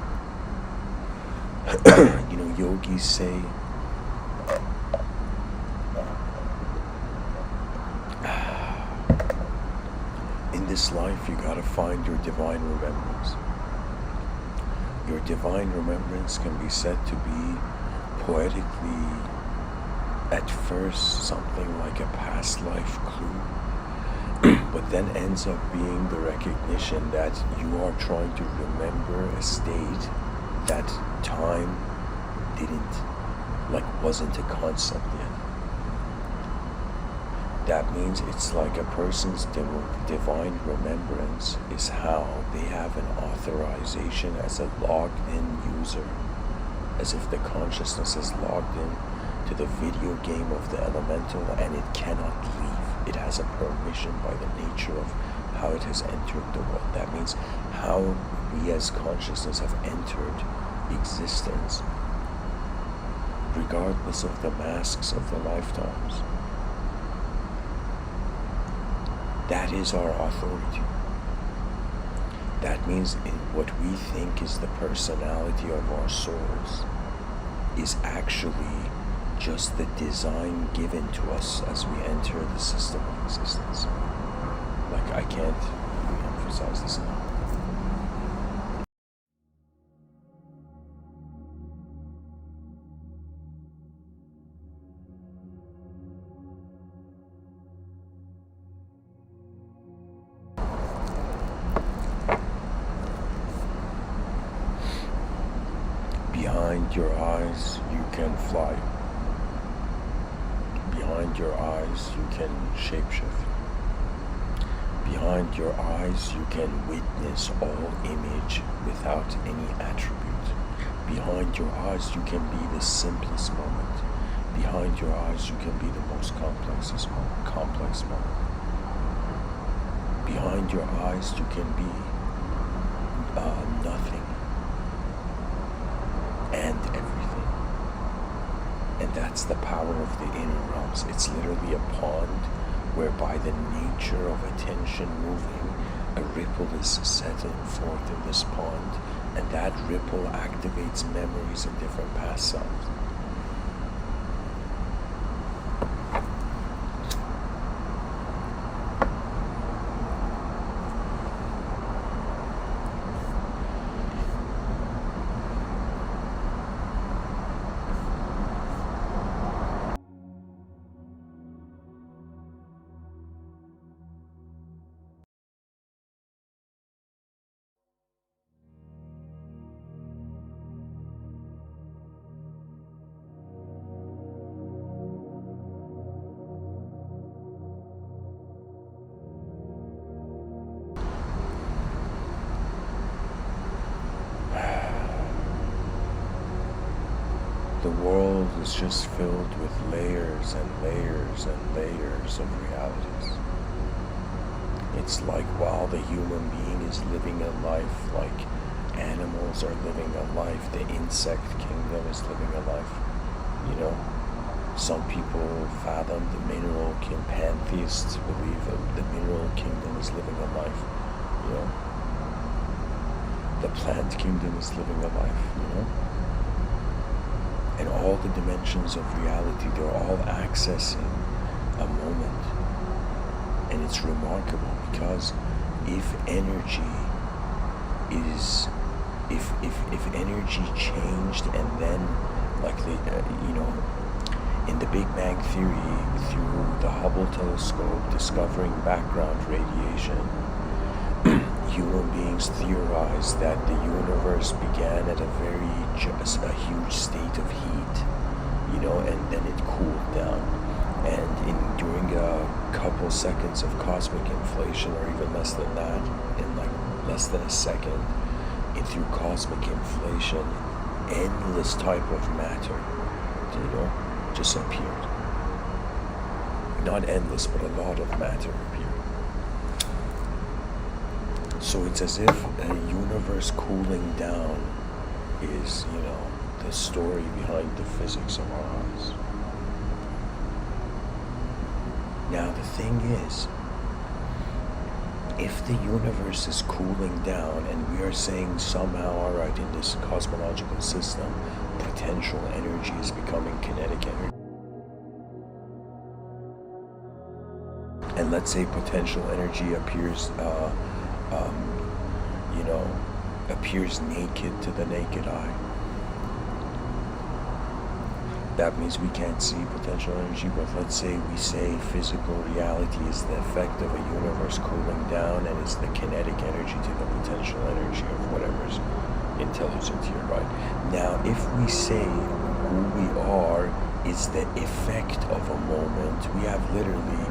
Yogis say, in this life you gotta find your divine remembrance. Your divine remembrance can be said to be poetically, at first, something like a past life clue, but then ends up being the recognition that you are trying to remember a state that time wasn't a concept yet. That means it's like a person's divine remembrance is how they have an authorization as a logged-in user, as if the consciousness is logged in to the video game of the elemental and it cannot leave. It has a permission by the nature of how it has entered the world. That means how we as consciousness have entered existence, regardless of the masks of the lifetimes. That is our authority. That means what we think is the personality of our souls is actually just the design given to us as we enter the system of existence. I can't emphasize this enough. Behind your eyes, you can fly. Behind your eyes, you can shapeshift. Behind your eyes, you can witness all image without any attribute. Behind your eyes, you can be the simplest moment. Behind your eyes, you can be the most complex moment. Behind your eyes, you can be nothing and everything. And that's the power of the inner realms. It's literally a pond whereby the nature of attention moving, a ripple is setting forth in this pond, and that ripple activates memories of different past selves. The world is just filled with layers and layers and layers of realities. It's like while the human being is living a life, like animals are living a life, the insect kingdom is living a life. Some people fathom the mineral kingdom, pantheists believe that the mineral kingdom is living a life. The plant kingdom is living a life, And all the dimensions of reality, they're all accessing a moment. And it's remarkable because if energy if energy changed and then In the Big Bang Theory, through the Hubble telescope discovering background radiation, human beings theorized that the universe began at a huge state of heat, and then it cooled down. And during a couple seconds of cosmic inflation, or even less than that, in like less than a second, through cosmic inflation, endless type of matter, just appeared. Not endless, but a lot of matter appeared. So it's as if a universe cooling down is, the story behind the physics of our eyes. Now the thing is, if the universe is cooling down and we are saying somehow, alright, in this cosmological system, potential energy is becoming kinetic energy, and let's say potential energy appears appears naked to the naked eye. That means we can't see potential energy, but let's say we say physical reality is the effect of a universe cooling down and is the kinetic energy to the potential energy of whatever's intelligent here, right? Now, if we say who we are is the effect of a moment, we have literally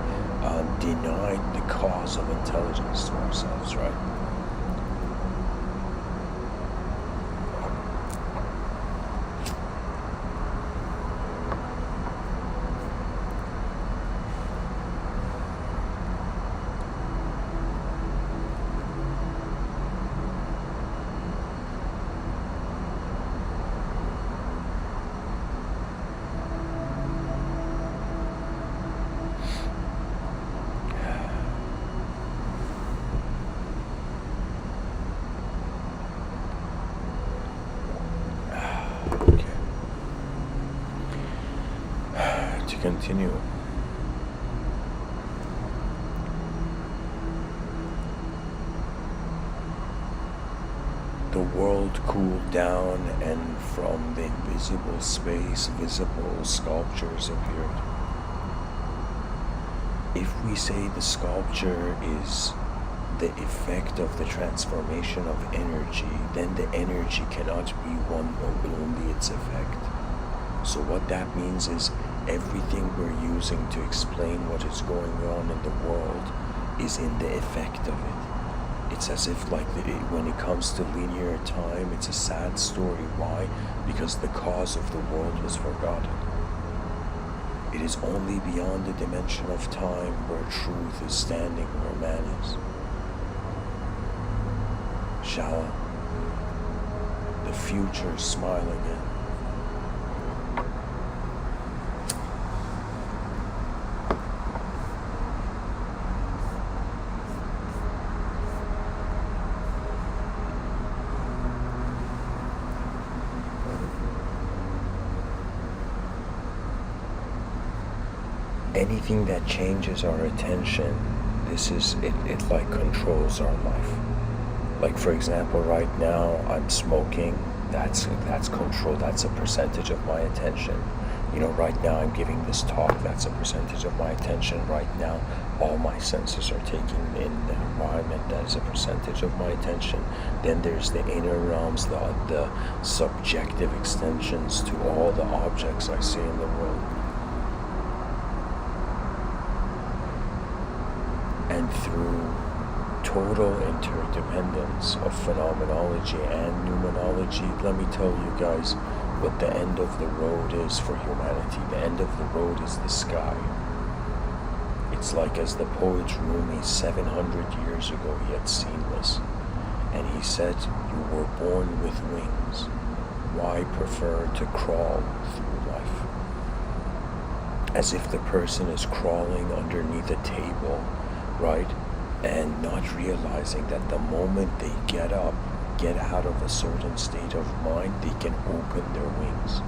denied the cause of intelligence to ourselves, right? Continue. The world cooled down, and from the invisible space, visible sculptures appeared. If we say the sculpture is the effect of the transformation of energy, then the energy cannot be one or only its effect. So what that means is everything we're using to explain what is going on in the world is in the effect of it. It's as if when it comes to linear time, it's a sad story. Why? Because the cause of the world was forgotten. It is only beyond the dimension of time where truth is standing where man is. Shall the future smile again? Anything that changes our attention, it like controls our life. Like for example, right now I'm smoking, that's control, that's a percentage of my attention. Right now I'm giving this talk, that's a percentage of my attention. Right now all my senses are taking in the environment, that is a percentage of my attention. Then there's the inner realms, the subjective extensions to all the objects I see in the world. And through total interdependence of phenomenology and numenology, let me tell you guys what the end of the road is for humanity. The end of the road is the sky. It's like, as the poet Rumi, 700 years ago, he had seen this. And he said, you were born with wings. Why prefer to crawl through life? As if the person is crawling underneath a table, right? And not realizing that the moment they get up, get out of a certain state of mind, they can open their wings.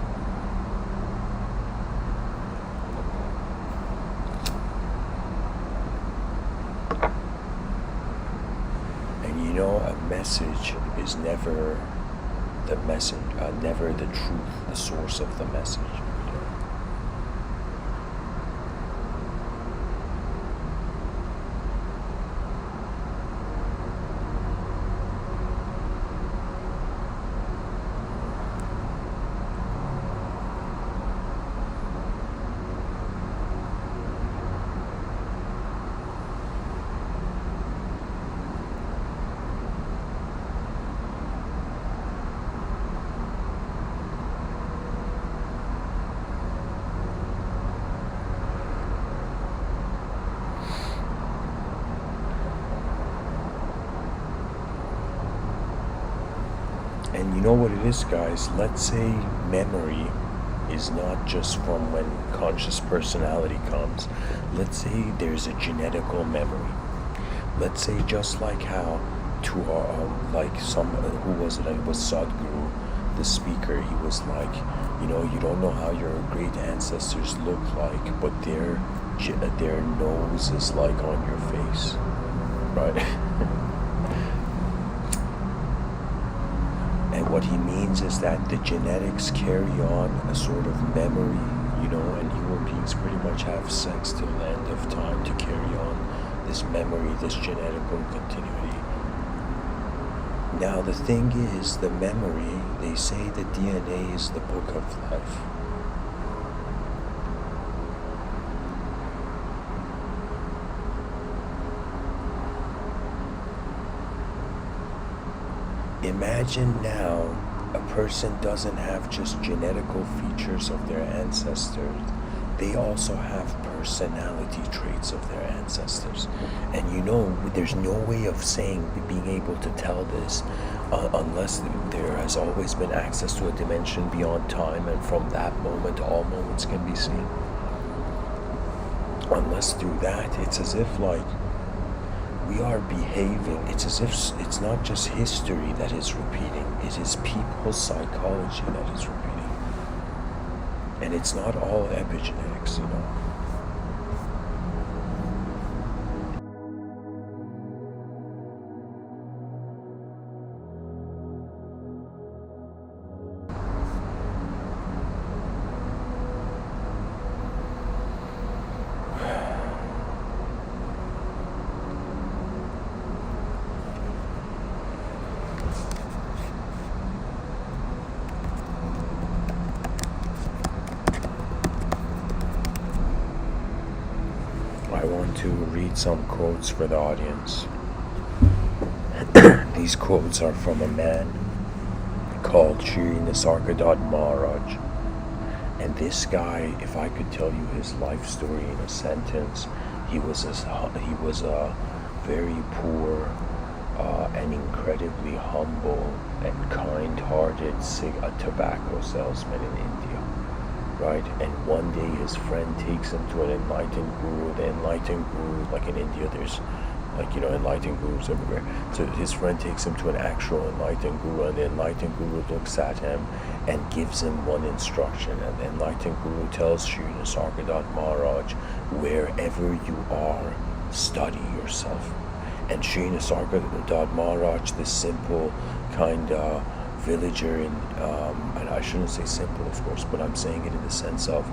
And a message is never the message, never the truth, the source of the message. You know what it is, guys? Let's say memory is not just from when conscious personality comes. Let's say there's a genetical memory. Let's say just like how to like some who was it? It was Sadhguru, the speaker. He was like, you don't know how your great ancestors look like, but their nose is like on your face, right? And what he means is that the genetics carry on a sort of memory, and human beings pretty much have sex till the end of time to carry on this memory, this genetical continuity. Now the thing is, the memory, they say the DNA is the book of life. Imagine now a person doesn't have just genetical features of their ancestors, they also have personality traits of their ancestors. And there's no way of being able to tell this unless there has always been access to a dimension beyond time, and from that moment all moments can be seen. Unless through that, it's as if like we are behaving, it's as if it's not just history that is repeating, it is people's psychology that is repeating. And it's not all epigenetics, I want to read some quotes for the audience. These quotes are from a man called Nisargadatta Maharaj. And this guy, if I could tell you his life story in a sentence, he was a very poor and incredibly humble and kind-hearted tobacco salesman in India. Right? And one day his friend takes him to an enlightened guru. The enlightened guru, like in India, there's enlightened gurus everywhere. So his friend takes him to an actual enlightened guru, and the enlightened guru looks at him and gives him one instruction. And the enlightened guru tells Sri Nisargadatta Maharaj, wherever you are, study yourself. And Sri Nisargadatta Maharaj, this simple kind of villager in, and I shouldn't say simple, of course, but I'm saying it in the sense of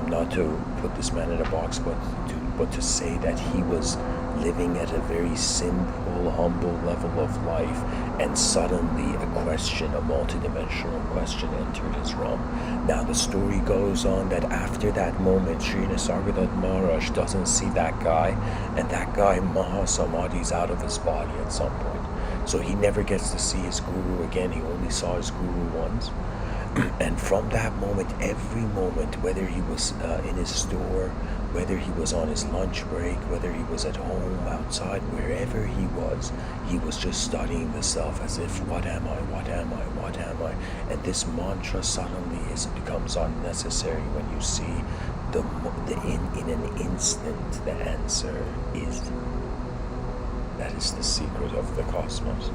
not to put this man in a box, but to say that he was living at a very simple, humble level of life, and suddenly a multidimensional question entered his realm. Now the story goes on that after that moment, Sri Nisargadatta Maharaj doesn't see that guy, and that guy Mahasamadhi's out of his body at some point. So he never gets to see his guru again. He only saw his guru once. And from that moment, every moment, whether he was in his store, whether he was on his lunch break, whether he was at home, outside, wherever he was just studying the self as if, what am I, what am I, what am I? And this mantra suddenly becomes unnecessary when you see in an instant the answer is. That is the secret of the cosmos.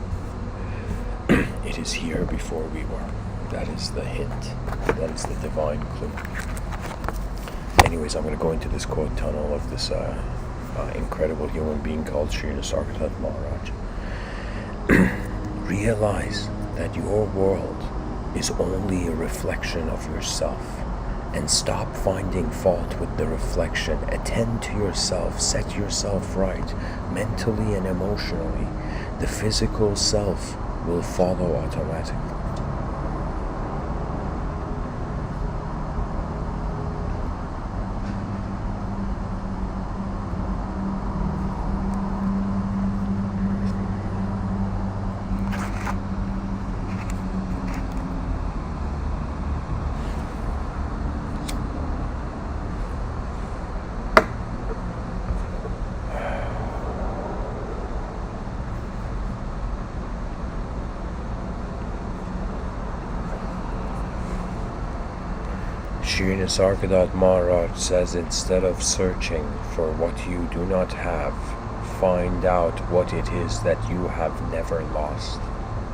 It is here before we were. That is the hint. That is the divine clue. Anyways, I'm going to go into this quote tunnel of this incredible human being called Sri Nisargadatta Maharaj. Realize that your world is only a reflection of yourself, and stop finding fault with the reflection. Attend to yourself, set yourself right, mentally and emotionally. The physical self will follow automatically. Sri Nisargadatta Maharaj says, instead of searching for what you do not have, find out what it is that you have never lost.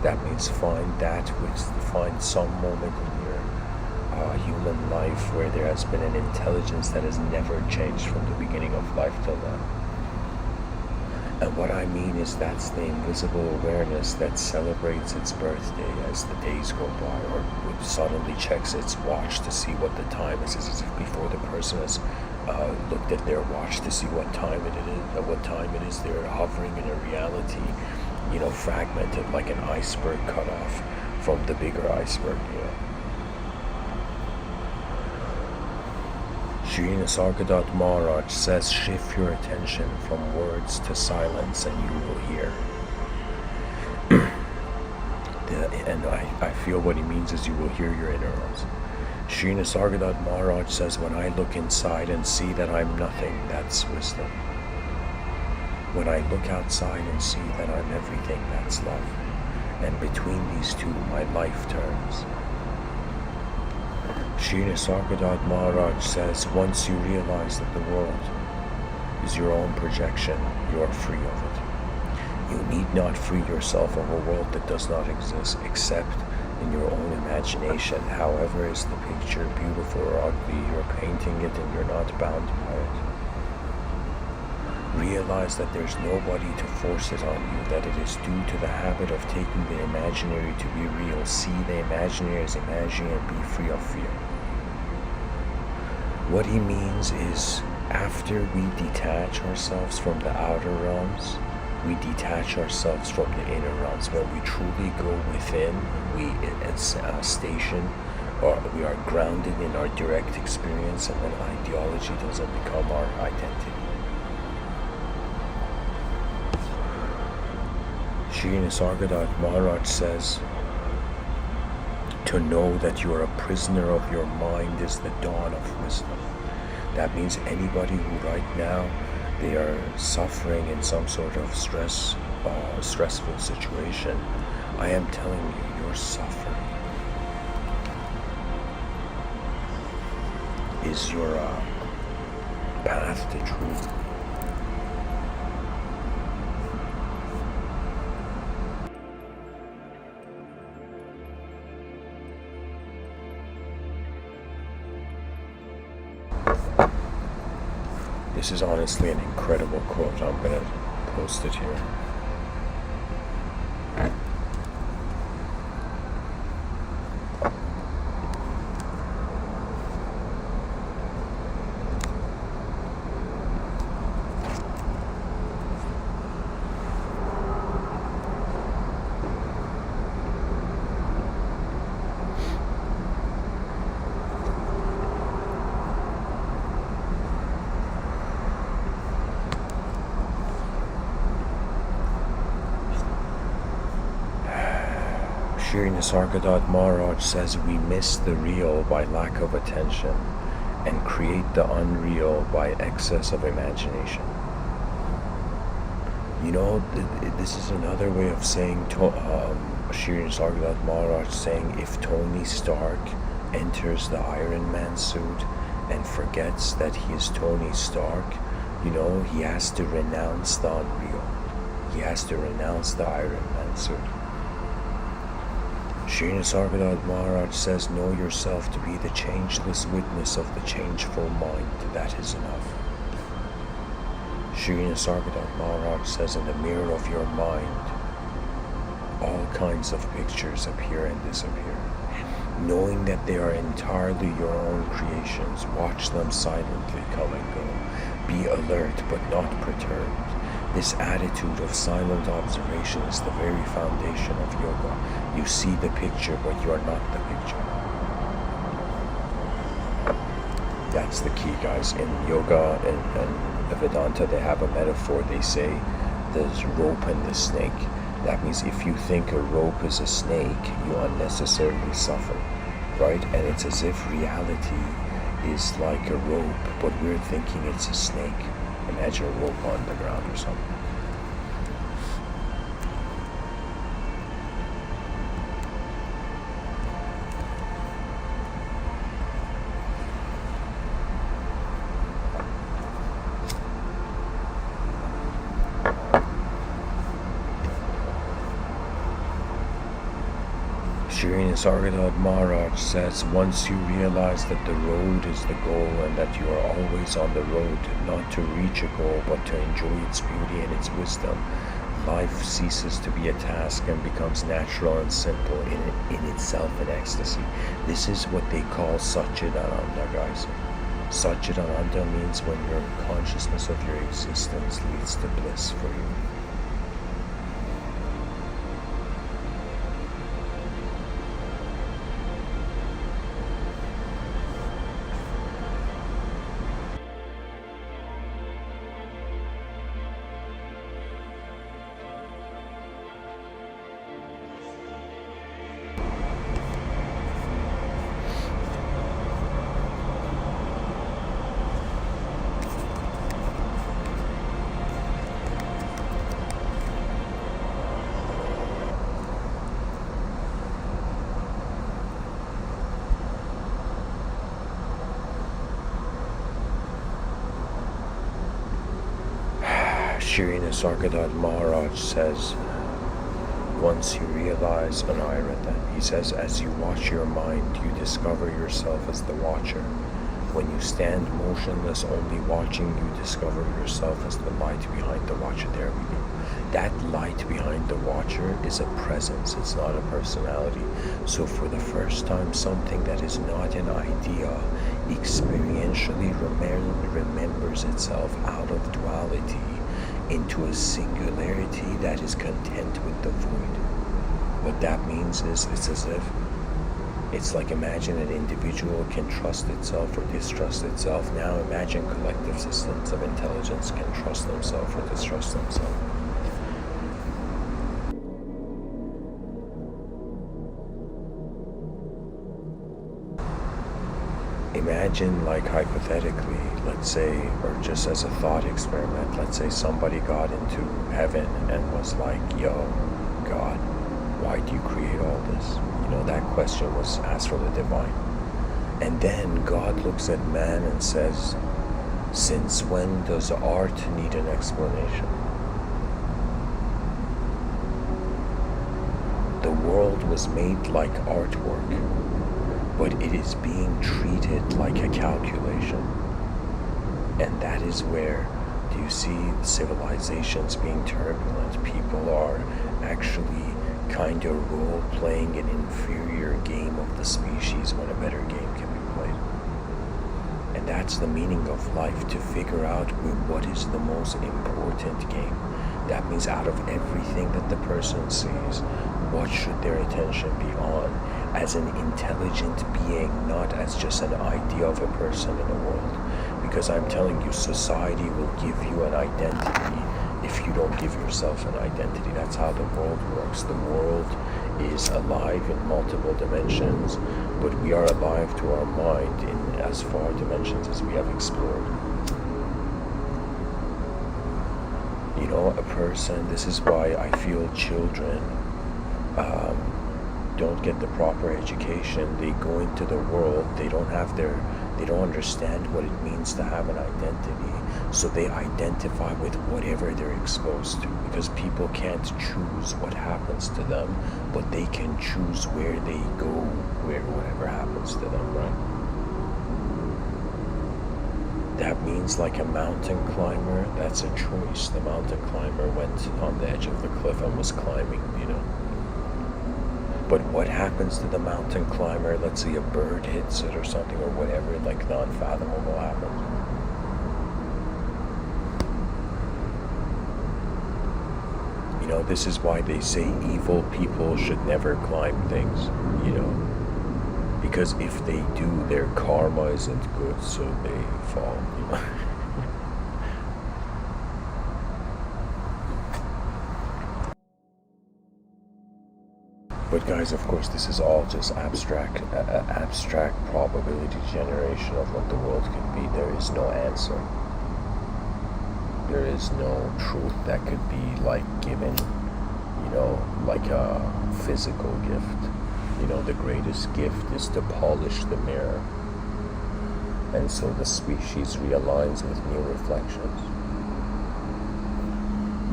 That means find some moment in your human life where there has been an intelligence that has never changed from the beginning of life till now. And what I mean is that's the invisible awareness that celebrates its birthday as the days go by, or suddenly checks its watch to see what the time is, as if before the person has looked at their watch to see what time it is. They're hovering in a reality, fragmented like an iceberg cut off from the bigger iceberg. Sri Nisargadatta Maharaj says, shift your attention from words to silence and you will hear. And I feel what he means is you will hear your inner ones. Sri Nisargadatta Maharaj says, when I look inside and see that I'm nothing, that's wisdom. When I look outside and see that I'm everything, that's love. And between these two, my life turns. Sri Nisargadatta Maharaj says, once you realize that the world is your own projection, you are free of it. You need not free yourself of a world that does not exist except in your own imagination. However, is the picture beautiful or ugly, you're painting it and you're not bound by it. Realize that there's nobody to force it on you, that it is due to the habit of taking the imaginary to be real. See the imaginary as imaginary and be free of fear. What he means is, after we detach ourselves from the outer realms, we detach ourselves from the inner realms. When we truly go within, we station, or we are grounded in our direct experience, and then ideology doesn't become our identity. Sri Nisargadatta Maharaj says, to know that you are a prisoner of your mind is the dawn of wisdom. That means anybody who right now they are suffering in some sort of stressful situation, I am telling you, your suffering is your path to truth. This is honestly an incredible quote. I'm going to post it here. Sri Nisargadatta Maharaj says we miss the real by lack of attention and create the unreal by excess of imagination. This is another way of saying, Sri Nisargadatta Maharaj saying, if Tony Stark enters the Iron Man suit and forgets that he is Tony Stark, he has to renounce the unreal. He has to renounce the Iron Man suit. Sri Nisargadatta Maharaj says, know yourself to be the changeless witness of the changeful mind. That is enough. Sri Nisargadatta Maharaj says, in the mirror of your mind, all kinds of pictures appear and disappear. Knowing that they are entirely your own creations, watch them silently come and go. Be alert but not perturbed. This attitude of silent observation is the very foundation of yoga. You see the picture, but you are not the picture. That's the key, guys. In yoga and Vedanta, they have a metaphor. They say there's rope and the snake. That means if you think a rope is a snake, you unnecessarily suffer, right? And it's as if reality is like a rope, but we're thinking it's a snake. Imagine a rope on the ground or something. Shri Nisargadatta Maharaj says, once you realize that the road is the goal and that you are always on the road, not to reach a goal, but to enjoy its beauty and its wisdom, life ceases to be a task and becomes natural and simple in itself in ecstasy. This is what they call Satchidananda, guys. Satchidananda means when your consciousness of your existence leads to bliss for you. Shri Nisargadatta Maharaj says, once you realize, and I read that, he says, as you watch your mind, you discover yourself as the watcher. When you stand motionless, only watching, you discover yourself as the light behind the watcher. There we go. That light behind the watcher is a presence, it's not a personality. So for the first time, something that is not an idea experientially remembers itself out of duality into a singularity that is content with the void. What that means is, it's as if, it's like, imagine an individual can trust itself or distrust itself. Now imagine collective systems of intelligence can trust themselves or distrust themselves. Imagine, like, hypothetically, let's say, or just as a thought experiment, let's say somebody got into heaven and was like, yo, God, why do you create all this? You know, that question was asked from the divine. And then God looks at man and says, since when does art need an explanation? The world was made like artwork, but it is being treated like a calculation. And that is where, do you see civilizations being turbulent? People are actually kind of role-playing an inferior game of the species when a better game can be played. And that's the meaning of life, to figure out what is the most important game. That means out of everything that the person sees, what should their attention be on as an intelligent being, not as just an idea of a person in the world. Because I'm telling you, society will give you an identity if you don't give yourself an identity. That's how the world works. The world is alive in multiple dimensions, but we are alive to our mind in as far dimensions as we have explored. You know, a person, this is why I feel children don't get the proper education. They go into the world, they don't understand what it means to have an identity, so they identify with whatever they're exposed to, because people can't choose what happens to them, but they can choose where they go, where whatever happens to them, right? That means, like a mountain climber, that's a choice. The mountain climber went on the edge of the cliff and was climbing, you know. But what happens to the mountain climber? Let's say a bird hits it or something, or whatever, like non-fathomable happens. You know, this is why they say evil people should never climb things, you know. Because if they do, their karma isn't good, so they fall, you know. But guys, of course, this is all just abstract probability generation of what the world could be. There is no answer. There is no truth that could be, like, given, you know, like a physical gift. You know, the greatest gift is to polish the mirror. And so the species realigns with new reflections.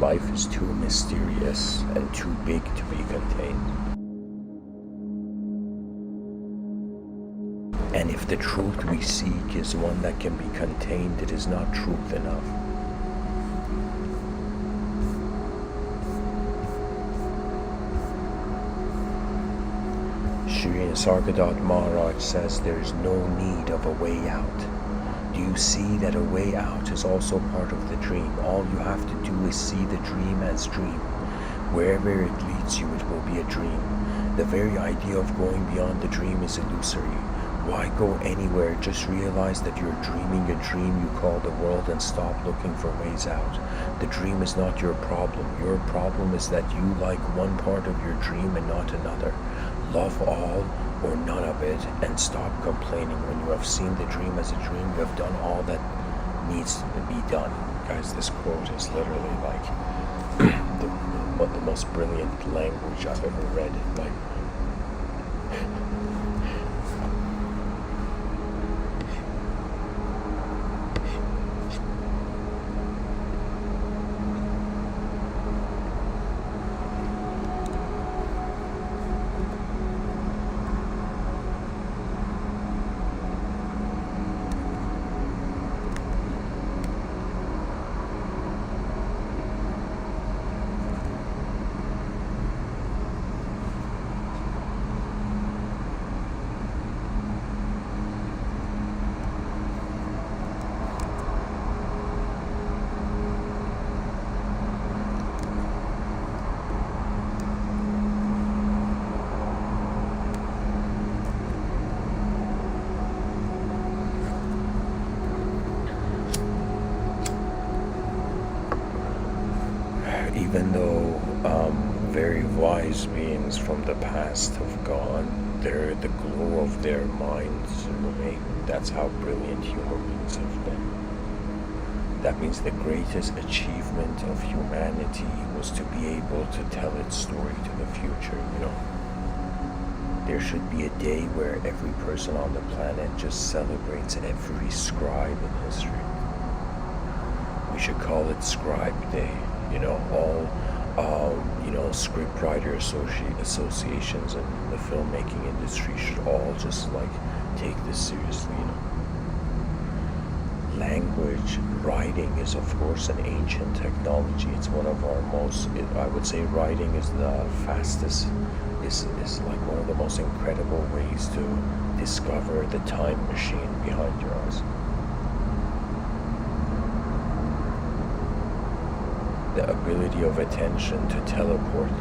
Life is too mysterious and too big to be contained. And if the truth we seek is one that can be contained, it is not truth enough. Shri Nisargadatta Maharaj says there is no need of a way out. Do you see that a way out is also part of the dream? All you have to do is see the dream as dream. Wherever it leads you, it will be a dream. The very idea of going beyond the dream is illusory. Why go anywhere? Just realize that you're dreaming a dream you call the world and stop looking for ways out. The dream is not your problem. Your problem is that you like one part of your dream and not another. Love all or none of it and stop complaining. When you have seen the dream as a dream, you have done all that needs to be done. Guys, this quote is literally like the most brilliant language I've ever read. Like, even though very wise beings from the past have gone, the glow of their minds remain. That's how brilliant human beings have been. That means the greatest achievement of humanity was to be able to tell its story to the future, you know. There should be a day where every person on the planet just celebrates every scribe in history. We should call it Scribe Day. You know, all scriptwriter associations and the filmmaking industry should all just like take this seriously, you know. Language, writing is of course an ancient technology. It's one of our I would say writing is the fastest, is like one of the most incredible ways to discover the time machine behind your eyes. The ability of attention to teleport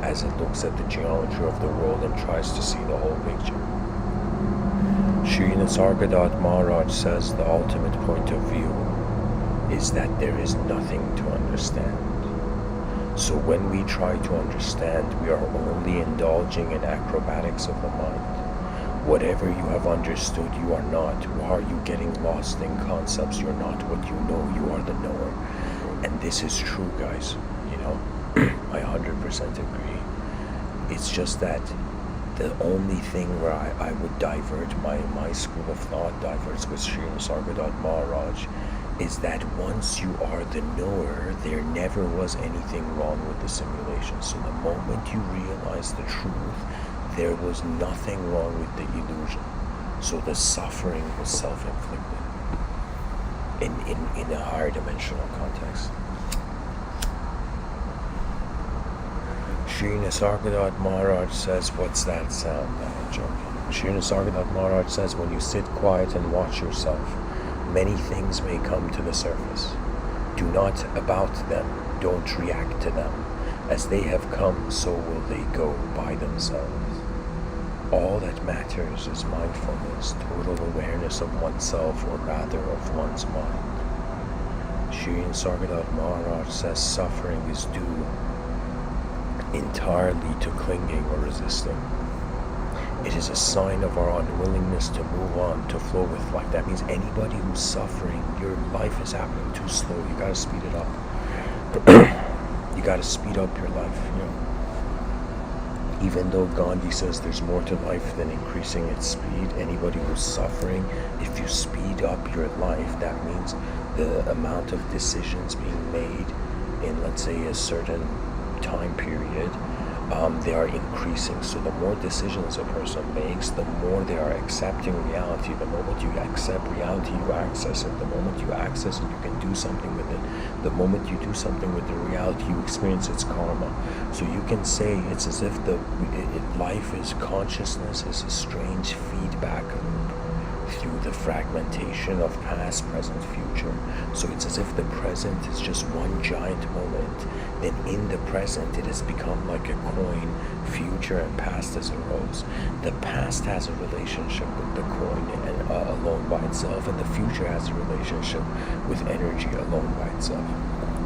as it looks at the geometry of the world and tries to see the whole picture. Shri Nisargadatta Maharaj says the ultimate point of view is that there is nothing to understand. So when we try to understand, we are only indulging in acrobatics of the mind. Whatever you have understood, you are not. Why are you getting lost in concepts? You're not what you know, you are the knower. And this is true, guys, you know. I 100% agree. It's just that the only thing where I would divert, my school of thought diverts with Shri Nisargadatta Maharaj, is that once you are the knower, there never was anything wrong with the simulation. So the moment you realize the truth, there was nothing wrong with the illusion. So the suffering was self-inflicted in a higher dimensional context. Shri Nisargadatta Maharaj says, what's that sound? I'm joking. Shri Nisargadatta Maharaj says, when you sit quiet and watch yourself, many things may come to the surface. Do not about them, don't react to them. As they have come, so will they go by themselves. All that matters is mindfulness, total awareness of oneself, or rather of one's mind. Shri Nisargadatta Maharaj says suffering is due entirely to clinging or resisting. It is a sign of our unwillingness to move on, to flow with life. That means anybody who's suffering, your life is happening too slow. You gotta speed it up. You gotta speed up your life, you know. Even though Gandhi says there's more to life than increasing its speed, anybody who's suffering, if you speed up your life, that means the amount of decisions being made in, let's say, a certain time period they are increasing. So the more decisions a person makes, the more they are accepting reality. The moment you accept reality, you access it. The moment you access it, you can do something with it. The moment you do something with the reality, you experience its karma. So you can say it's as if life is consciousness is a strange feedback loop through the fragmentation of past, present, future. So it's as if the present is just one giant moment. Then in the present, it has become like a coin. Future and past as a rose. The past has a relationship with the coin and alone by itself, and the future has a relationship with energy alone by itself.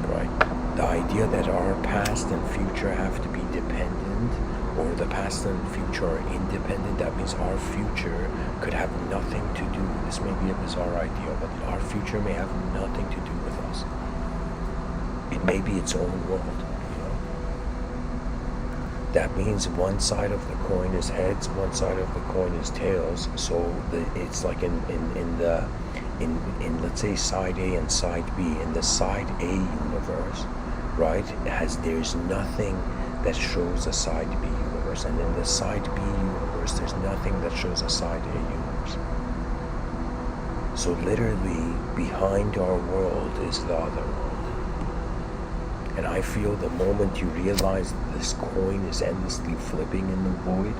Right? The idea that our past and future have to be dependent, or the past and future are independent, that means our future could have nothing to do. This may be a bizarre idea, but our future may have nothing to do with us. It may be its own world, you know. That means one side of the coin is heads, one side of the coin is tails. So it's like in let's say side A and side B. In the side A universe, right, there's nothing that shows a side B universe, and in the side B universe, there's nothing that shows a side A universe. So literally, behind our world is the other world. And I feel the moment you realize that this coin is endlessly flipping in the void,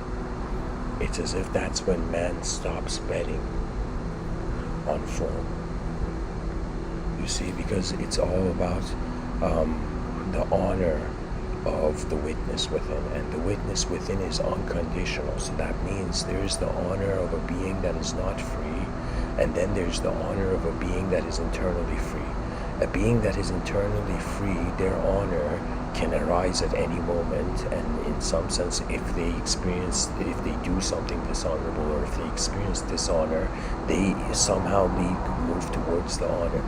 it's as if that's when man stops betting on form. You see, because it's all about the honor of the witness within, and the witness within is unconditional. So that means there's the honor of a being that is not free, and then there's the honor of a being that is internally free. A being that is internally free, their honor can arise at any moment, and in some sense, if they do something dishonorable, or if they experience dishonor, they somehow move towards the honor.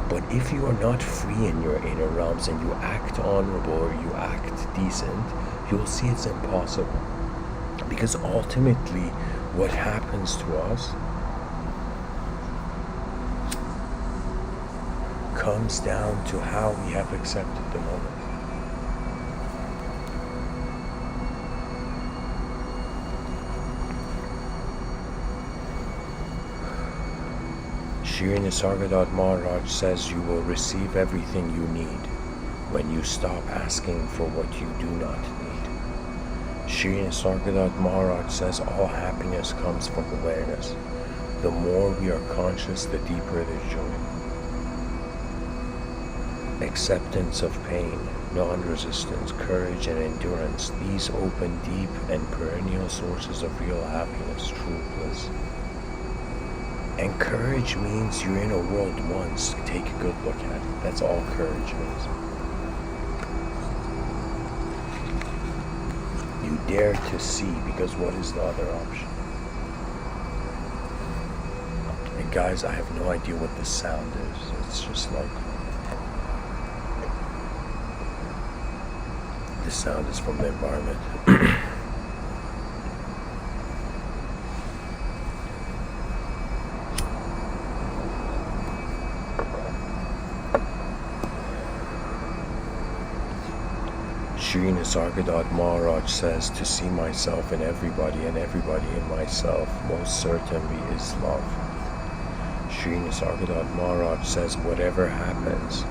But if you are not free in your inner realms and you act honorable or you act decent, you'll see it's impossible. Because ultimately, what happens to us comes down to how we have accepted the moment. Shri Nisargadatta Maharaj says you will receive everything you need when you stop asking for what you do not need. Shri Nisargadatta Maharaj says all happiness comes from awareness. The more we are conscious, the deeper the joy. Acceptance of pain, non-resistance, courage, and endurance, these open deep and perennial sources of real happiness, true bliss. And courage means you're in a world once. Take a good look at it. That's all courage means. You dare to see, because what is the other option? And guys, I have no idea what this sound is. It's just like... This sound is from the environment. Shri Nisargadatta Maharaj says to see myself in everybody and everybody in myself most certainly is love. Shri Nisargadatta Maharaj says whatever happens,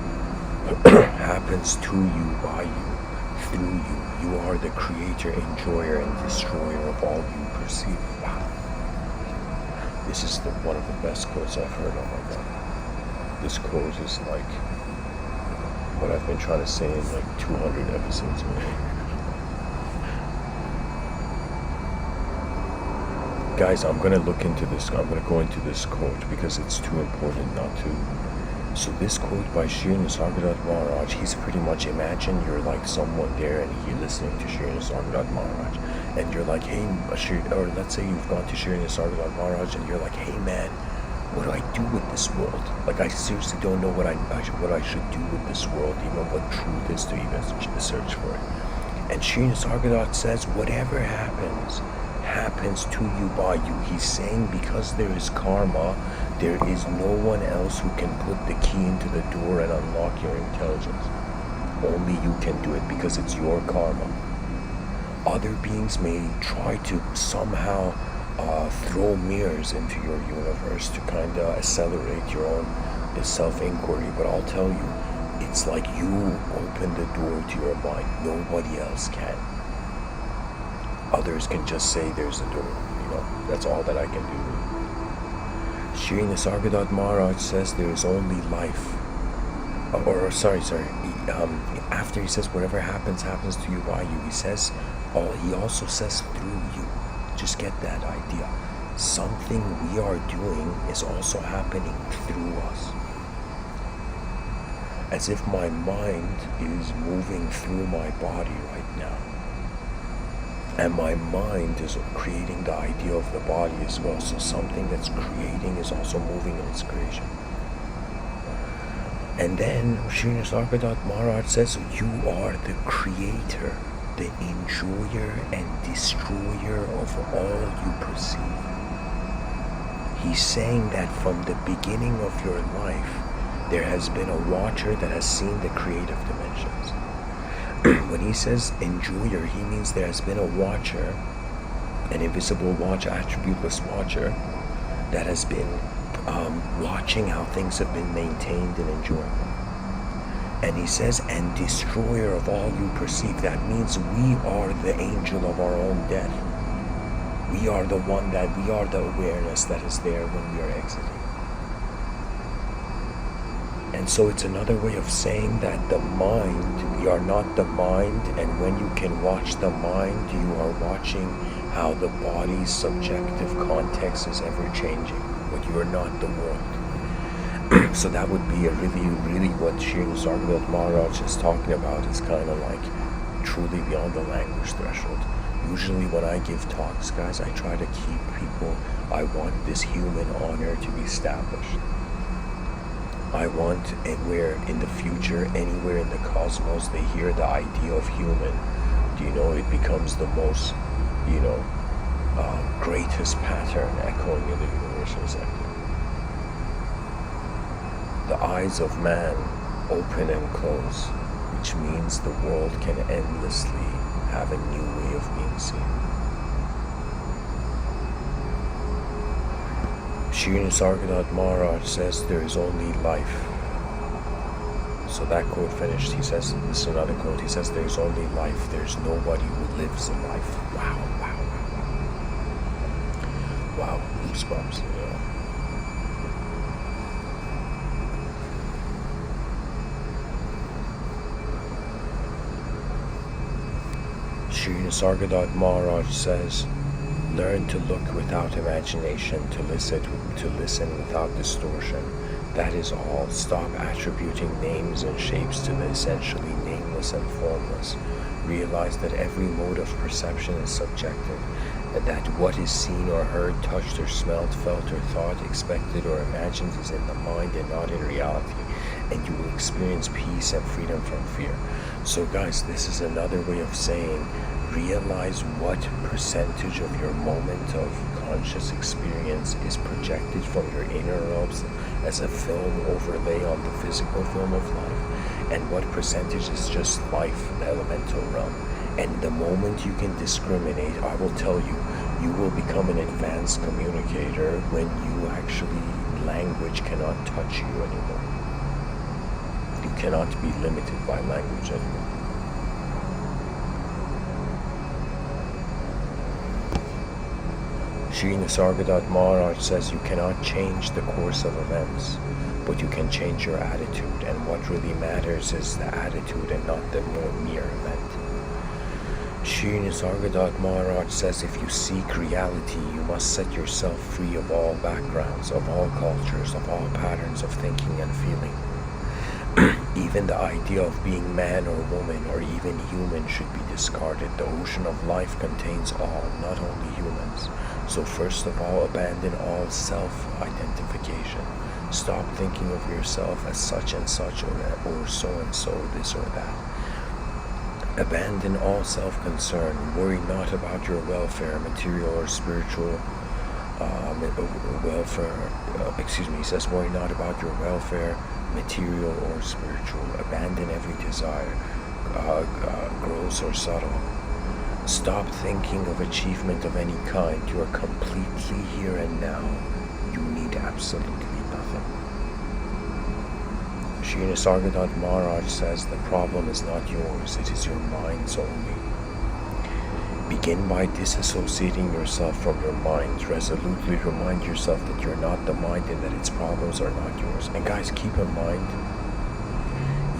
happens to you, by you, through you. You are the creator, enjoyer, and destroyer of all you perceive. Wow. This is one of the best quotes I've heard. Oh my God. This quote is like what I've been trying to say in like 200 episodes. Guys, I'm going to look into this. I'm going to go into this quote because it's too important not to. So this quote by Shri Nisargadatta Maharaj, he's pretty much, imagine you're like someone there and you're listening to Shri Nisargadatta Maharaj, and you're like, hey, or let's say you've gone to Shri Nisargadatta Maharaj and you're like, hey man, what do I do with this world? Like, I seriously don't know what I should do with this world, even what truth is to even search for it. And Shri Nisargadatta says, whatever happens to you, by you. He's saying because there is karma, there is no one else who can put the key into the door and unlock your intelligence. Only you can do it because it's your karma. Other beings may try to somehow throw mirrors into your universe to kind of accelerate your own self-inquiry, but I'll tell you, it's like you open the door to your mind. Nobody else can. Others can just say there's a door, that's all that I can do. Shri Nisargadatta Maharaj says there is only life. After he says whatever happens to you by you, he also says through you. Just get that idea. Something we are doing is also happening through us. As if my mind is moving through my body right now. And my mind is creating the idea of the body as well. So something that's creating is also moving in its creation. And then Shri Nisargadatta Maharaj says, you are the creator, the enjoyer and destroyer of all you perceive. He's saying that from the beginning of your life, there has been a watcher that has seen the creative dimensions. When he says enjoyer, he means there has been a watcher, an invisible watcher, attributeless watcher, that has been watching how things have been maintained and enjoyed. And he says, and destroyer of all you perceive. That means we are the angel of our own death. We are the awareness that is there when we are exiting. And so it's another way of saying that the mind, we are not the mind, and when you can watch the mind, you are watching how the body's subjective context is ever changing, but you are not the world. So that would be a really what Shri Nisargadatta Maharaj is talking about. Is kind of like truly beyond the language threshold. Usually when I give talks, guys, I try to keep people, I want this human honor to be established. I want where in the future, anywhere in the cosmos, they hear the idea of human, it becomes the most, greatest pattern echoing in the universal sector. The eyes of man open and close, which means the world can endlessly have a new way of being seen. Shri Nisargadatta Maharaj says there is only life. So that quote finished. He says, this is another quote, he says there is only life. There's nobody who lives a life. Wow, goosebumps, Shri Nisargadatta Maharaj says, learn to look without imagination, to listen without distortion. That is all. Stop attributing names and shapes to the essentially nameless and formless. Realize that every mode of perception is subjective, and that what is seen or heard, touched or smelled, felt or thought, expected or imagined is in the mind and not in reality, and you will experience peace and freedom from fear. So guys, this is another way of saying, realize what percentage of your moment of conscious experience is projected from your inner realms as a film overlay on the physical film of life, and what percentage is just life, the elemental realm. And the moment you can discriminate, I will tell you, you will become an advanced communicator when you actually, language cannot touch you anymore. You cannot be limited by language anymore. Shri Nisargadatta Maharaj says you cannot change the course of events, but you can change your attitude, and what really matters is the attitude and not the mere event. Shri Nisargadatta Maharaj says if you seek reality, you must set yourself free of all backgrounds, of all cultures, of all patterns of thinking and feeling. Even the idea of being man or woman or even human should be discarded. The ocean of life contains all, not only humans. So first of all, abandon all self-identification. Stop thinking of yourself as such and such or so and so, this or that. Abandon all self-concern. Worry not about your welfare, material or spiritual he says, worry not about your welfare, material or spiritual. Abandon every desire, gross or subtle. Stop thinking of achievement of any kind. You are completely here and now. You need absolutely nothing. Shri Nisargadatta Maharaj says the problem is not yours, it is your mind's only. Begin by disassociating yourself from your mind. Resolutely remind yourself that you're not the mind and that its problems are not yours. And guys, keep in mind,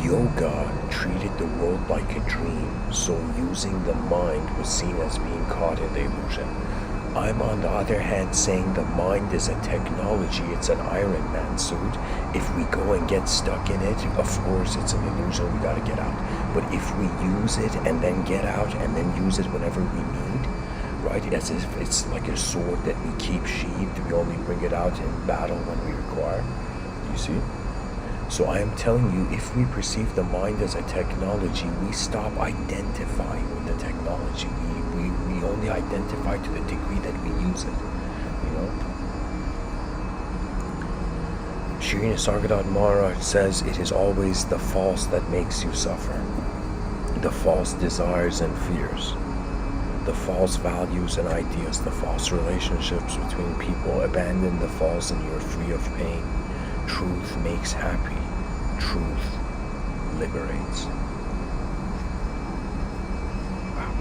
yoga treated the world like a dream, so using the mind was seen as being caught in the illusion. I'm on the other hand saying the mind is a technology, it's an Iron Man suit. If we go and get stuck in it, of course it's an illusion, we gotta get out. But if we use it and then get out and then use it whenever we need, right, as if it's like a sword that we keep sheathed, we only bring it out in battle when we require. You see? So I am telling you, if we perceive the mind as a technology, we stop identifying with the technology. We only identify to the degree that we use it, you know. Shri Nisargadatta Maharaj says it is always the false that makes you suffer. The false desires and fears, the false values and ideas, the false relationships between people. Abandon the false and you're free of pain. Truth makes happy. Truth liberates. Wow.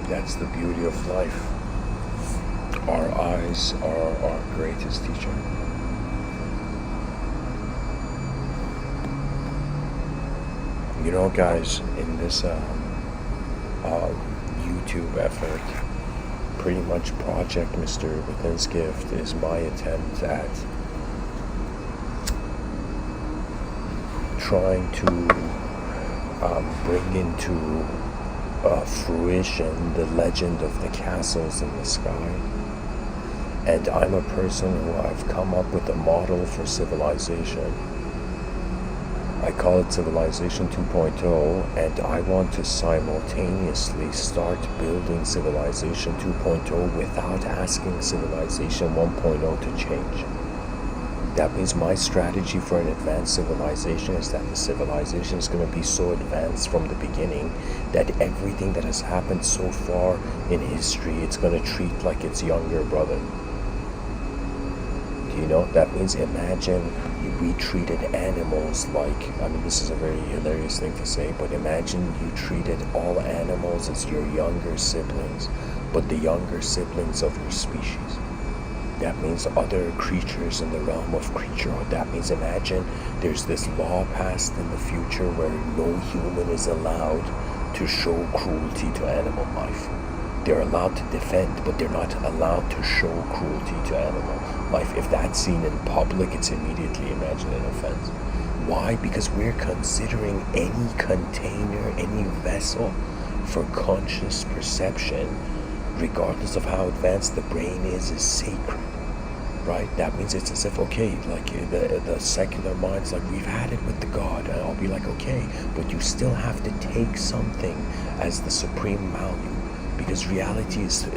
That's the beauty of life. Our eyes are our greatest teacher. You know, guys, in this YouTube effort, pretty much Project Mr.Within's Gift is my attempt at trying to bring into fruition the legend of the castles in the sky. And I'm a person who I've come up with a model for civilization. I call it Civilization 2.0, and I want to simultaneously start building Civilization 2.0 without asking Civilization 1.0 to change. That means my strategy for an advanced civilization is that the civilization is going to be so advanced from the beginning that everything that has happened so far in history, it's going to treat like its younger brother. You know, that means imagine we treated animals like, I mean, this is a very hilarious thing to say, but imagine you treated all animals as your younger siblings, but the younger siblings of your species. That means other creatures in the realm of creaturehood. That means imagine there's this law passed in the future where no human is allowed to show cruelty to animal life. They're allowed to defend, but they're not allowed to show cruelty to animal life. If that's seen in public, it's immediately imagined an offense. Why? Because we're considering any container, any vessel for conscious perception, regardless of how advanced the brain is sacred. Right? That means it's as if, okay, like the secular mind's like, we've had it with the God, and I'll be like, okay, but you still have to take something as the supreme value. Because reality is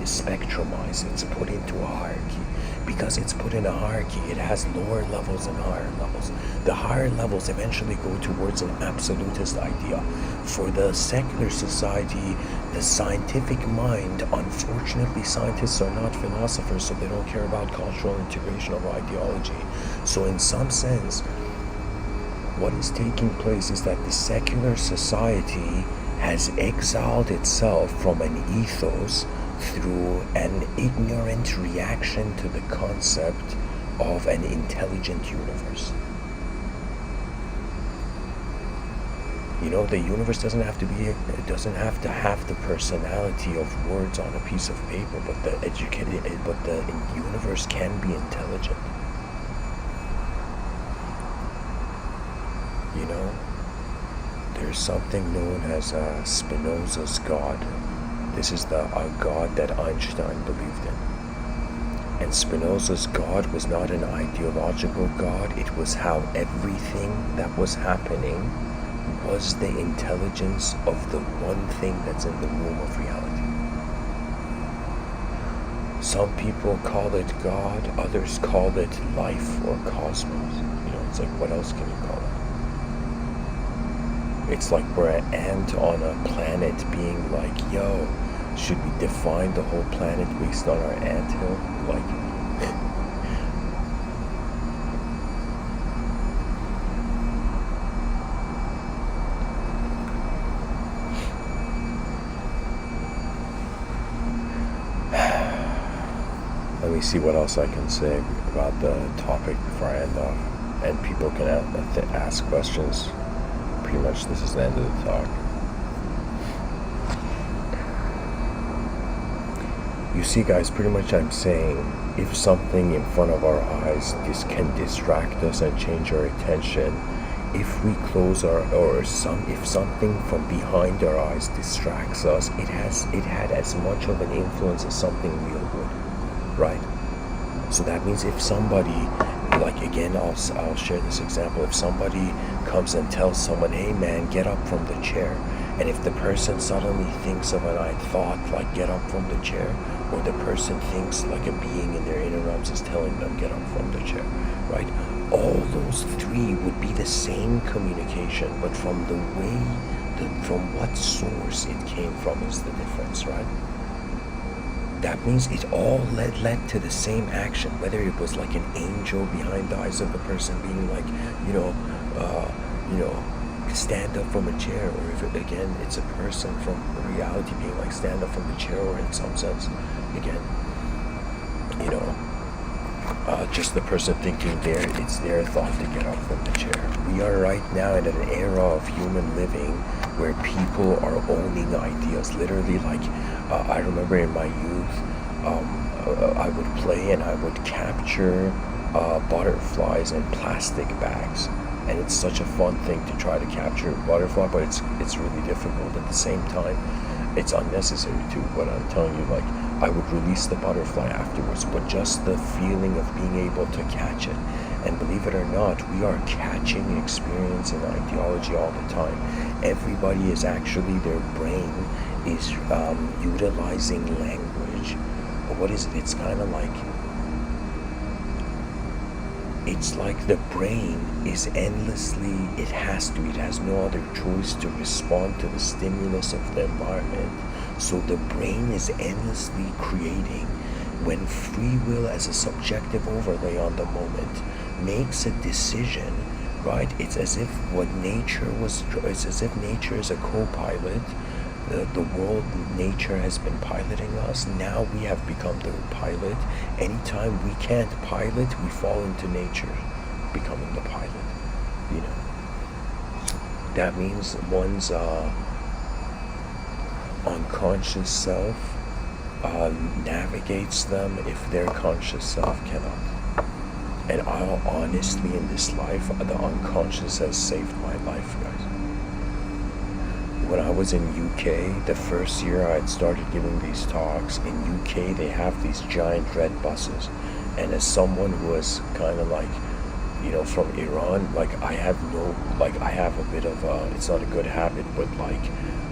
spectrumized. It's put into a hierarchy. Because it's put in a hierarchy, it has lower levels and higher levels. The higher levels eventually go towards an absolutist idea. For the secular society, the scientific mind, unfortunately, scientists are not philosophers, so they don't care about cultural integration of ideology. So in some sense, what is taking place is that the secular society has exiled itself from an ethos through an ignorant reaction to the concept of an intelligent universe. You know, the universe doesn't have to be, it doesn't have to have the personality of words on a piece of paper, but the universe can be intelligent. You know? There's something known as Spinoza's God. This is the God that Einstein believed in. And Spinoza's God was not an ideological God. It was how everything that was happening was the intelligence of the one thing that's in the womb of reality. Some people call it God, others call it life or cosmos. You know, it's like, what else can you call it? It's like we're an ant on a planet being like, yo, should we define the whole planet based on our anthill? Like, let me see what else I can say about the topic before I end off. And people can ask questions. Pretty much this is the end of the talk. You see, guys, pretty much I'm saying if something in front of our eyes can distract us and change our attention, if we close if something from behind our eyes distracts us, it had as much of an influence as something real would, right? So that means if somebody, like again, I'll share this example. If somebody comes and tells someone, hey man, get up from the chair, and if the person suddenly thinks of an thought like get up from the chair, or the person thinks like a being in their inner realms is telling them get up from the chair, right? All those three would be the same communication, but from the way, from what source it came from is the difference, right? That means it all led to the same action, whether it was like an angel behind the eyes of the person being like, stand up from a chair, or if again it's a person from reality being like stand up from the chair, or in some sense, again, just the person thinking it's their thought to get up from the chair. We are right now in an era of human living where people are owning ideas. Literally, like I remember in my youth, I would play and I would capture butterflies in plastic bags, and it's such a fun thing to try to capture a butterfly, but it's really difficult. At the same time, it's unnecessary too. But I'm telling you, like, I would release the butterfly afterwards, but just the feeling of being able to catch it. And believe it or not, we are catching experience and ideology all the time. Everybody is actually, their brain is utilizing language. What is it? It's kind of like, it's like the brain is endlessly, it has no other choice to respond to the stimulus of the environment. So the brain is endlessly creating. When free will as a subjective overlay on the moment makes a decision, right? It's as if it's as if nature is a co-pilot. The world, nature has been piloting us. Now we have become the pilot. Anytime we can't pilot, we fall into nature becoming the pilot. That means one's unconscious self navigates them if their conscious self cannot. And honestly, in this life, the unconscious has saved my life, guys. When I was in UK, the first year I had started giving these talks, in UK they have these giant red buses. And as someone who was kind of like, from Iran, like I have a bit of it's not a good habit, but like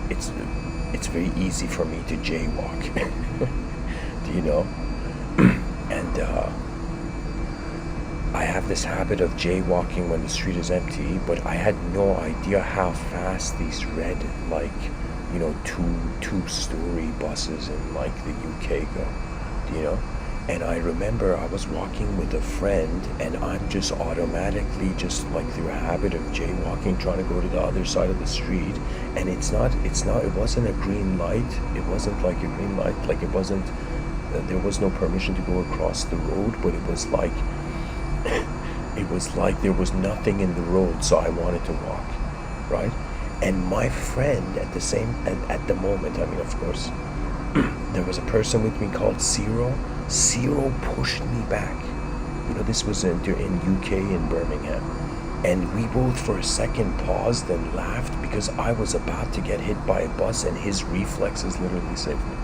it's very easy for me to jaywalk. Do you know? And I have this habit of jaywalking when the street is empty, but I had no idea how fast these red, like, two-story buses in like the UK go. Do you know? And I remember I was walking with a friend, and I'm just automatically, just like through a habit of jaywalking, trying to go to the other side of the street. And it wasn't a green light. It wasn't like a green light. Like it wasn't, there was no permission to go across the road, but it was like there was nothing in the road, so I wanted to walk, right? And my friend at the moment, I mean, of course, there was a person with me called Ciro. Ciro pushed me back. This was in UK in Birmingham. And we both for a second paused and laughed because I was about to get hit by a bus and his reflexes literally saved me.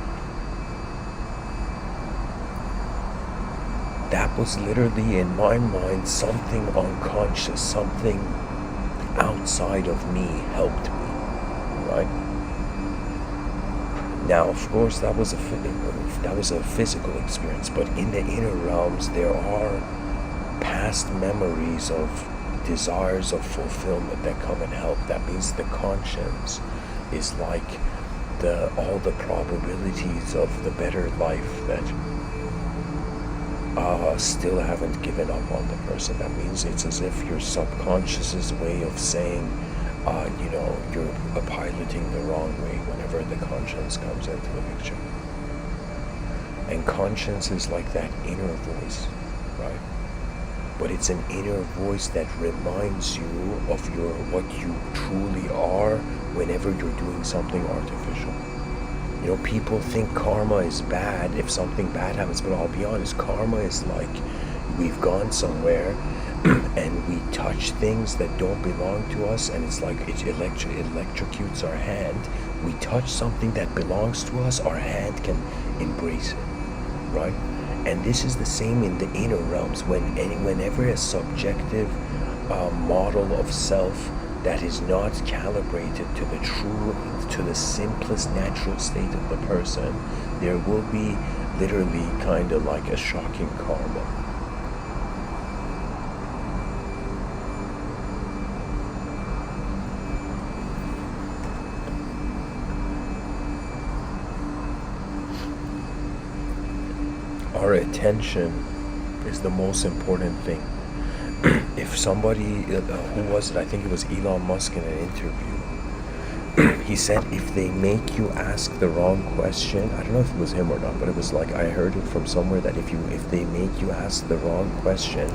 That was literally, in my mind, something unconscious, something outside of me helped me, right? Now, of course, that was a physical experience, but in the inner realms, there are past memories of desires of fulfillment that come and help. That means the conscience is like all the probabilities of the better life that still haven't given up on the person. That means it's as if your subconscious's way of saying, you're piloting the wrong way whenever the conscience comes into the picture. And conscience is like that inner voice, right? But it's an inner voice that reminds you of what you truly are whenever you're doing something artificial. People think karma is bad if something bad happens, but I'll be honest, karma is like we've gone somewhere and we touch things that don't belong to us, and it's like it electrocutes our hand. We touch something that belongs to us, our hand can embrace it, right? And this is the same in the inner realms. Whenever a subjective model of self that is not calibrated to the simplest natural state of the person, there will be literally kind of like a shocking karma. Our attention is the most important thing. If somebody, who was it? I think it was Elon Musk in an interview. He said if they make you ask the wrong question, I don't know if it was him or not, but it was like I heard it from somewhere that if they make you ask the wrong question,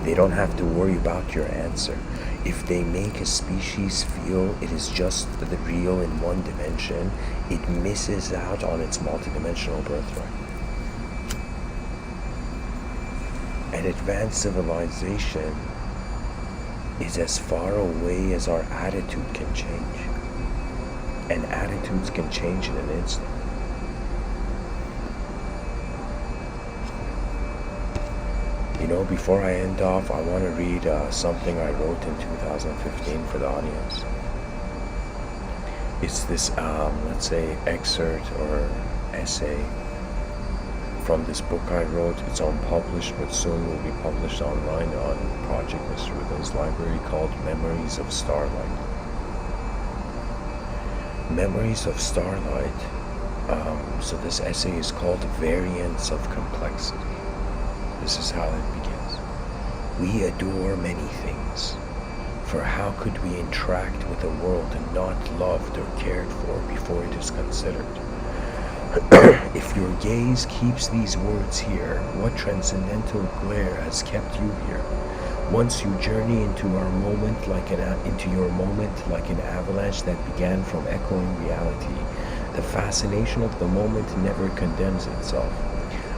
they don't have to worry about your answer. If they make a species feel it is just the real in one dimension, it misses out on its multidimensional birthright. An advanced civilization is as far away as our attitude can change. And attitudes can change in an instant. Before I end off, I want to read something I wrote in 2015 for the audience. It's this, let's say, excerpt or essay from this book I wrote. It's unpublished, but soon will be published online on Project Mr.Within's library, called Memories of Starlight. Memories of Starlight. So this essay is called Variants of Complexity. This is how it begins. We adore many things, for how could we interact with a world not loved or cared for before it is considered? If your gaze keeps these words here, what transcendental glare has kept you here? Once you journey into your moment like an avalanche that began from echoing reality, the fascination of the moment never condemns itself.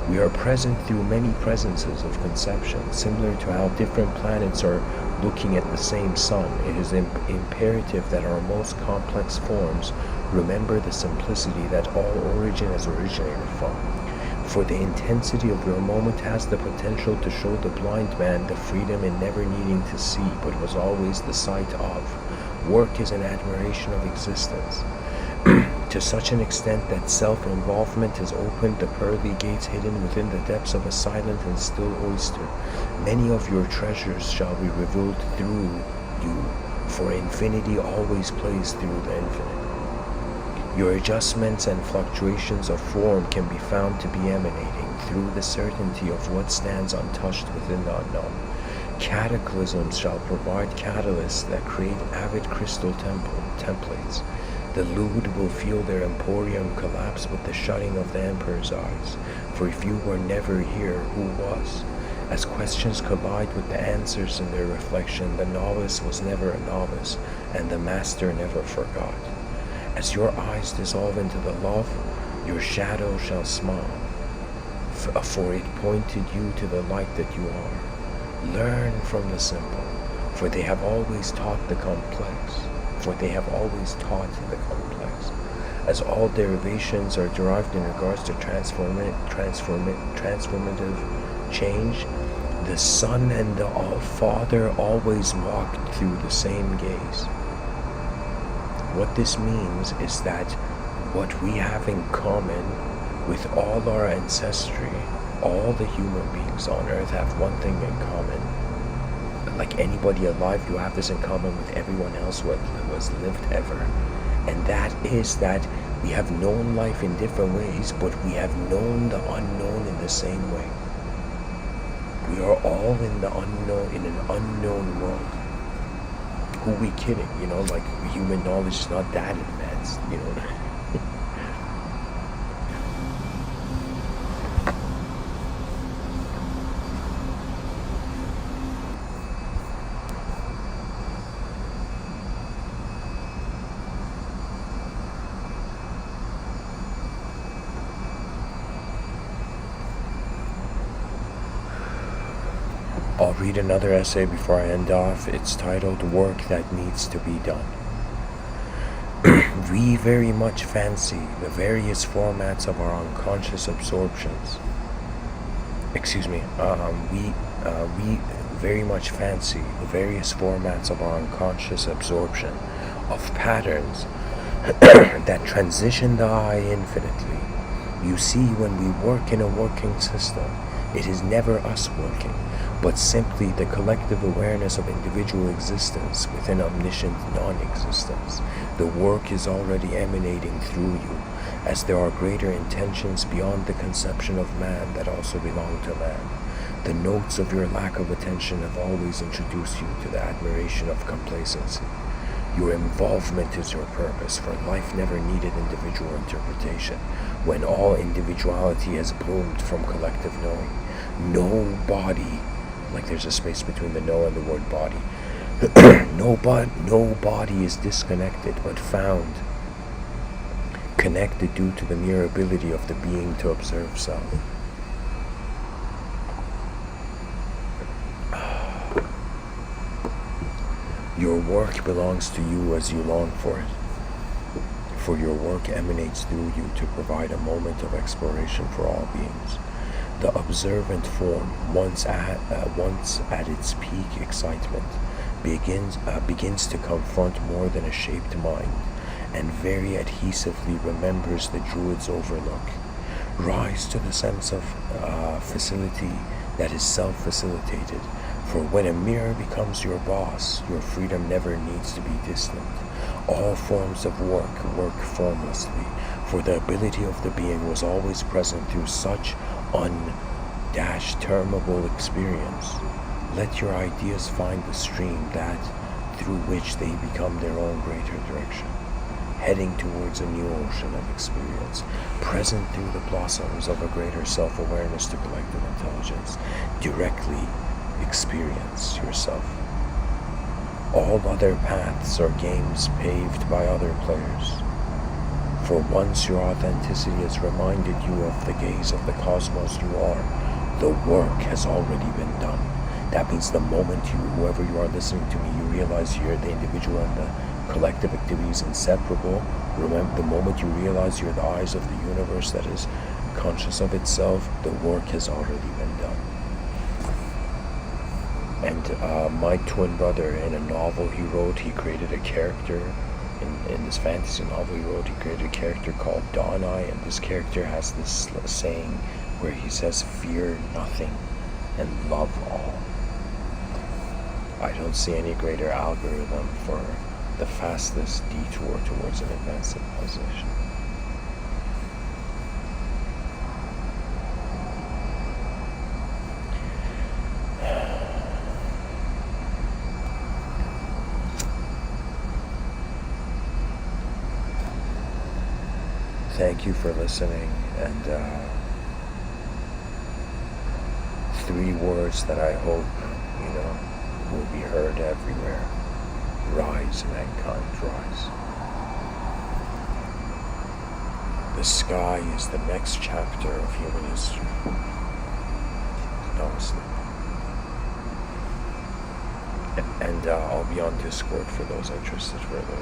We are present through many presences of conception, similar to how different planets are looking at the same sun. It is imperative that our most complex forms remember the simplicity that all origin has originated from. For the intensity of your moment has the potential to show the blind man the freedom in never needing to see, but was always the sight of. Work is an admiration of existence. To such an extent that self-involvement has opened the pearly gates hidden within the depths of a silent and still oyster. Many of your treasures shall be revealed through you, for infinity always plays through the infinite. Your adjustments and fluctuations of form can be found to be emanating through the certainty of what stands untouched within the unknown. Cataclysms shall provide catalysts that create avid crystal templates. The lewd will feel their emporium collapse with the shutting of the emperor's eyes. For if you were never here, who was? As questions collide with the answers in their reflection, the novice was never a novice, and the master never forgot. As your eyes dissolve into the love, your shadow shall smile, for it pointed you to the light that you are. Learn from the simple, for they have always taught the complex. As all derivations are derived in regards to transformative change, the Son and the All-Father always walked through the same gaze. What this means is that what we have in common with all our ancestry, all the human beings on earth have one thing in common. like anybody alive, you have this in common with everyone else who has lived ever. And that is that we have known life in different ways, but we have known the unknown in the same way. We are all in the unknown, in an unknown world. Who we kidding? You know, like human knowledge is not that advanced, you know. I'll read another essay before I end off. It's titled Work That Needs to Be Done. We very much fancy the various formats of our unconscious absorptions. We very much fancy the various formats of our unconscious absorption of patterns that transition the I infinitely. You see, when we work in a working system, it is never us working, but simply the collective awareness of individual existence within omniscient non-existence. The work is already emanating through you, as there are greater intentions beyond the conception of man that also belong to man. The notes of your lack of attention have always introduced you to the admiration of complacency. Your involvement is your purpose, for life never needed individual interpretation. When all individuality has bloomed from collective knowing, no body, like there's a space between the no and the word body, no body is disconnected but found connected due to the mere ability of the being to observe self. Your work belongs to you as you long for it, for your work emanates through you to provide a moment of exploration for all beings. The observant form, once at its peak excitement, begins to confront more than a shaped mind, and very adhesively remembers the Druid's overlook. Rise to the sense of facility that is self-facilitated, for when a mirror becomes your boss, your freedom never needs to be distant. All forms of work formlessly, for the ability of the being was always present through such termable experience. Let your ideas find the stream that through which they become their own greater direction, heading towards a new ocean of experience, present through the blossoms of a greater self-awareness to collective intelligence. Directly experience yourself. All other paths are games paved by other players. For once your authenticity has reminded you of the gaze of the cosmos you are, the work has already been done. That means the moment whoever you are listening to me, you realize you're the individual and the collective activity is inseparable. Remember, the moment you realize you're the eyes of the universe that is conscious of itself, the work has already been done. And my twin brother, in a novel he wrote, he created a character. In this fantasy novel he wrote, he created a character called Dawn Eye, and this character has this saying where he says, "Fear nothing and love all." I don't see any greater algorithm for the fastest detour towards an advanced civilization. Thank you for listening, and 3 words that I hope, will be heard everywhere. Rise, mankind, rise. The sky is the next chapter of human history. Namaste. And I'll be on Discord for those interested further.